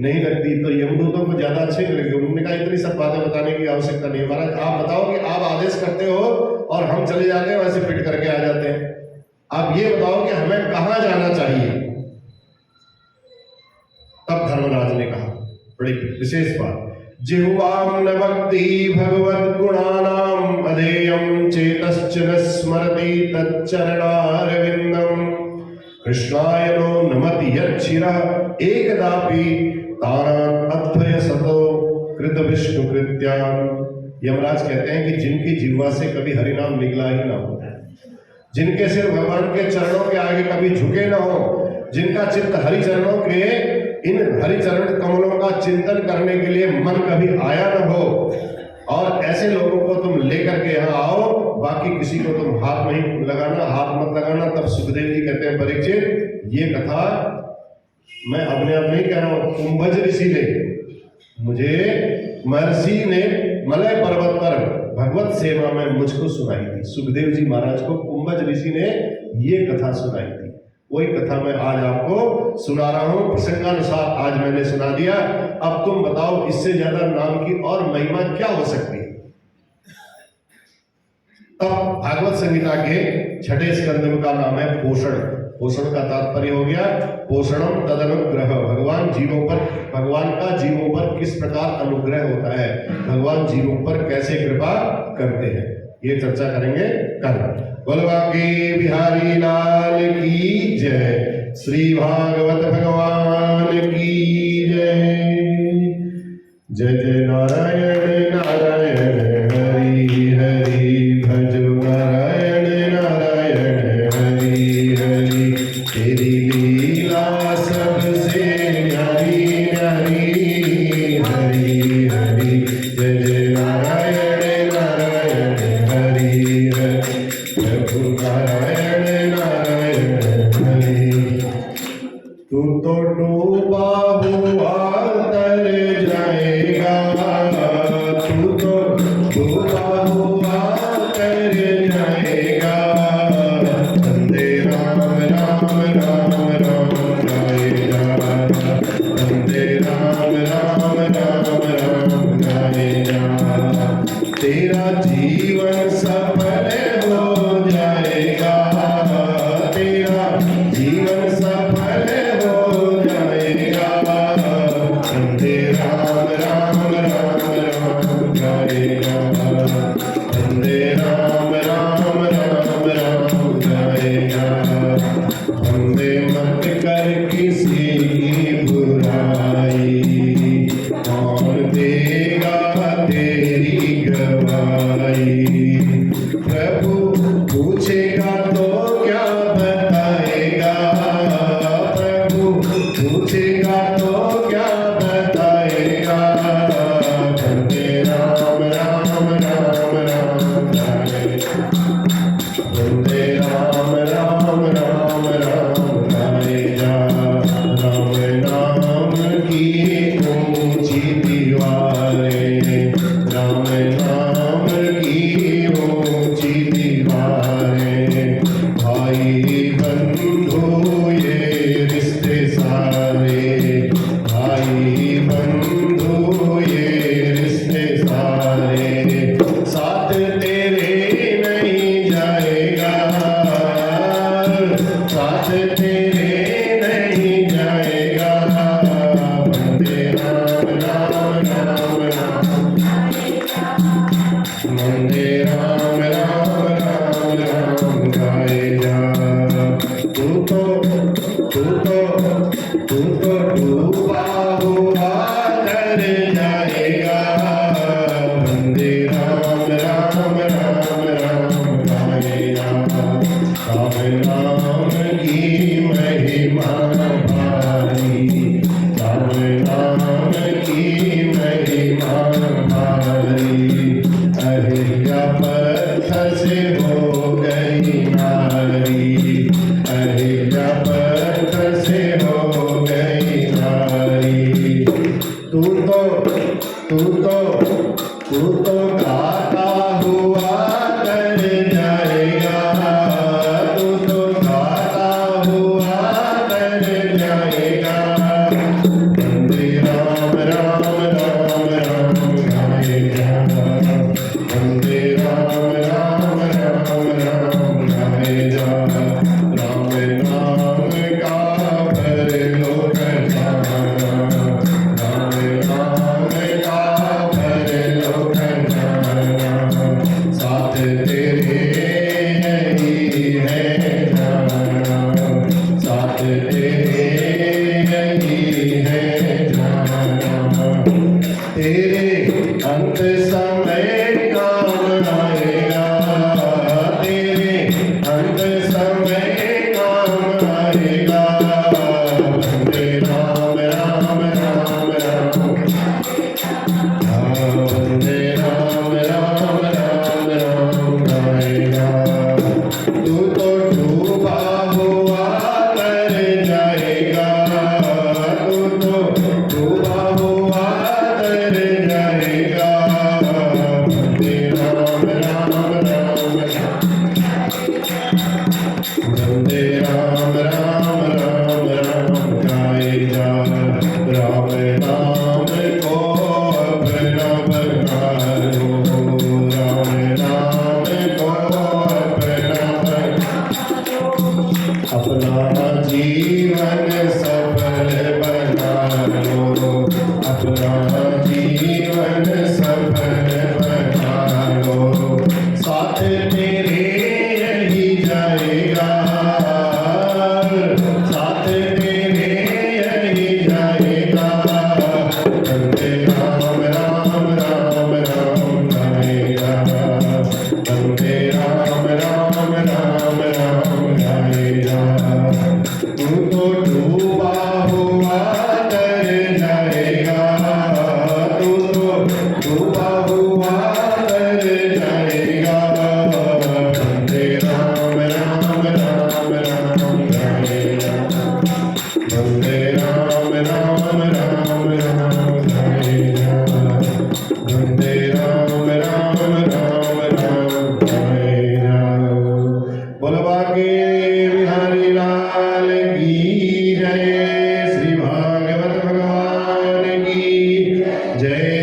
नहीं लगती। तो यमदूतों को ज्यादा अच्छी नहीं लगती। उन्होंने कहा इतनी सब बातें बताने की आवश्यकता नहीं है महाराज, आप बताओ कि आप आदेश करते हो और हम चले जाते हैं वैसे पिट करके आ जाते हैं। आप ये बताओ कि हमें कहां जाना चाहिए। तब धर्मराज ने कहा बड़ी विशेष बात, जिह्वाम न भक्ति भगवत गुणानाम अधेयम चेतश्च न स्मरति तच्चरणारविंदम कृष्णाय नो नमति यच्छिरः एकदापि तारान अद्भय सतो कृत विष्णु कृत्याम। यमराज कहते हैं कि जिनकी जिह्वा से कभी हरिनाम निकला ही ना हो, जिनके सिर भगवान के चरणों के आगे कभी झुके ना हो, जिनका चित्त हरि चरणों के इन हरिचरण कमलों का चिंतन करने के लिए मन कभी आया न हो, और ऐसे लोगों को तुम लेकर के यहाँ आओ, बाकी किसी को तुम हाथ नहीं लगाना, हाथ मत लगाना। तब सुखदेव जी कहते हैं परीक्षित, ये कथा मैं अपने आप नहीं कह रहा हूं, कुंभज ऋषि ने मुझे, महर्षि ने मलय पर्वत पर भगवत सेवा में मुझको सुनाई थी। सुखदेव जी महाराज को कुंभज ऋषि ने ये कथा सुनाई थी। वही कथा मैं आज आपको सुना रहा हूं, प्रसंगानुसार आज मैंने सुना दिया। अब तुम बताओ इससे ज्यादा नाम की और महिमा क्या हो सकती है। तब भागवत संहिता के 6ठे स्कंद का नाम है पोषण। पोषण का तात्पर्य हो गया पोषणम तदनुग्रह, भगवान का जीवों पर किस प्रकार अनुग्रह होता है, भगवान जीवों पर कैसे कृपा करते हैं, ये चर्चा करेंगे कल। बोलवा के बिहारी लाल की जय, श्री भागवत भगवान की जय। जय जय नारायण नारायण हरि हरि, भजो नारायण नारायण हरि हरि, तेरी लीला सबसे न्यारी न्यारी हरि हरि। जय जय नारायण नारायण हरि हरि, प्रभु नारायण नारायण हरि। तू तो डूबा हुआ तर जाएगा, तू तो डूबा हुआ तर जाएगा, वंदे राम राम राम राम गाएगा, वंदे राम राम राम राम गाएगा। तेरा जीवन सफल हो जाएगा, तेरा जीवन सफल हो जाएगा, वंदे राम राम राम राम गाएगा, वंदे राम राम राम राम गाएगा। वंदे मत कर किसी की बुराई, कौन देगा तेरी गवाही। प्रभु पूछेगा तो क्या बताएगा, प्रभु पूछेगा तो क्या बताएगा, तो गाता हुआ तर जाएगा, तू तो गाता हुआ तर जाएगा। वंदे राम राम राम राम गाएगा, वंदे राम राम राम राम गाएगा। राम नाम का भर लो खजाना, राम नाम का भर लो खजाना। साथ तेरे यही है जाना, साथ तेरे यही है जाना। तेरे अंत समय काम आएगा, तेरे अंत समय काम आएगा। वंदे राम राम राम राम, वंदे राम राम राम राम गाएगा। तू तो डूबा हुआ तर जाएगा, तू तो डूबा हुआ तर जाएगा। वंदे राम राम राम राम, वंदे राम राम राम राम गाएगा। राम नाम को अपना बना लो, राम नाम को अपना अपना जीवन सफल बना लो, अपना जीवन सफल बना लो। साथ तेरे यही जाएगा, साथ तेरे यही जाएगा। वंदे राम राम राम राम गाएगा, वंदे राम राम राम राम गाएगा। तू तो डूबा हुआ तर जाएगा, तू तो डूबा हुआ तर जाएगा। वंदे राम राम राम राम गाएगा, वंदे राम राम राम राम गाएगा, वंदे राम राम राम राम गाएगा। बोलो बाके बिहारी लाल की जय, श्री भागवत भगवान की जय।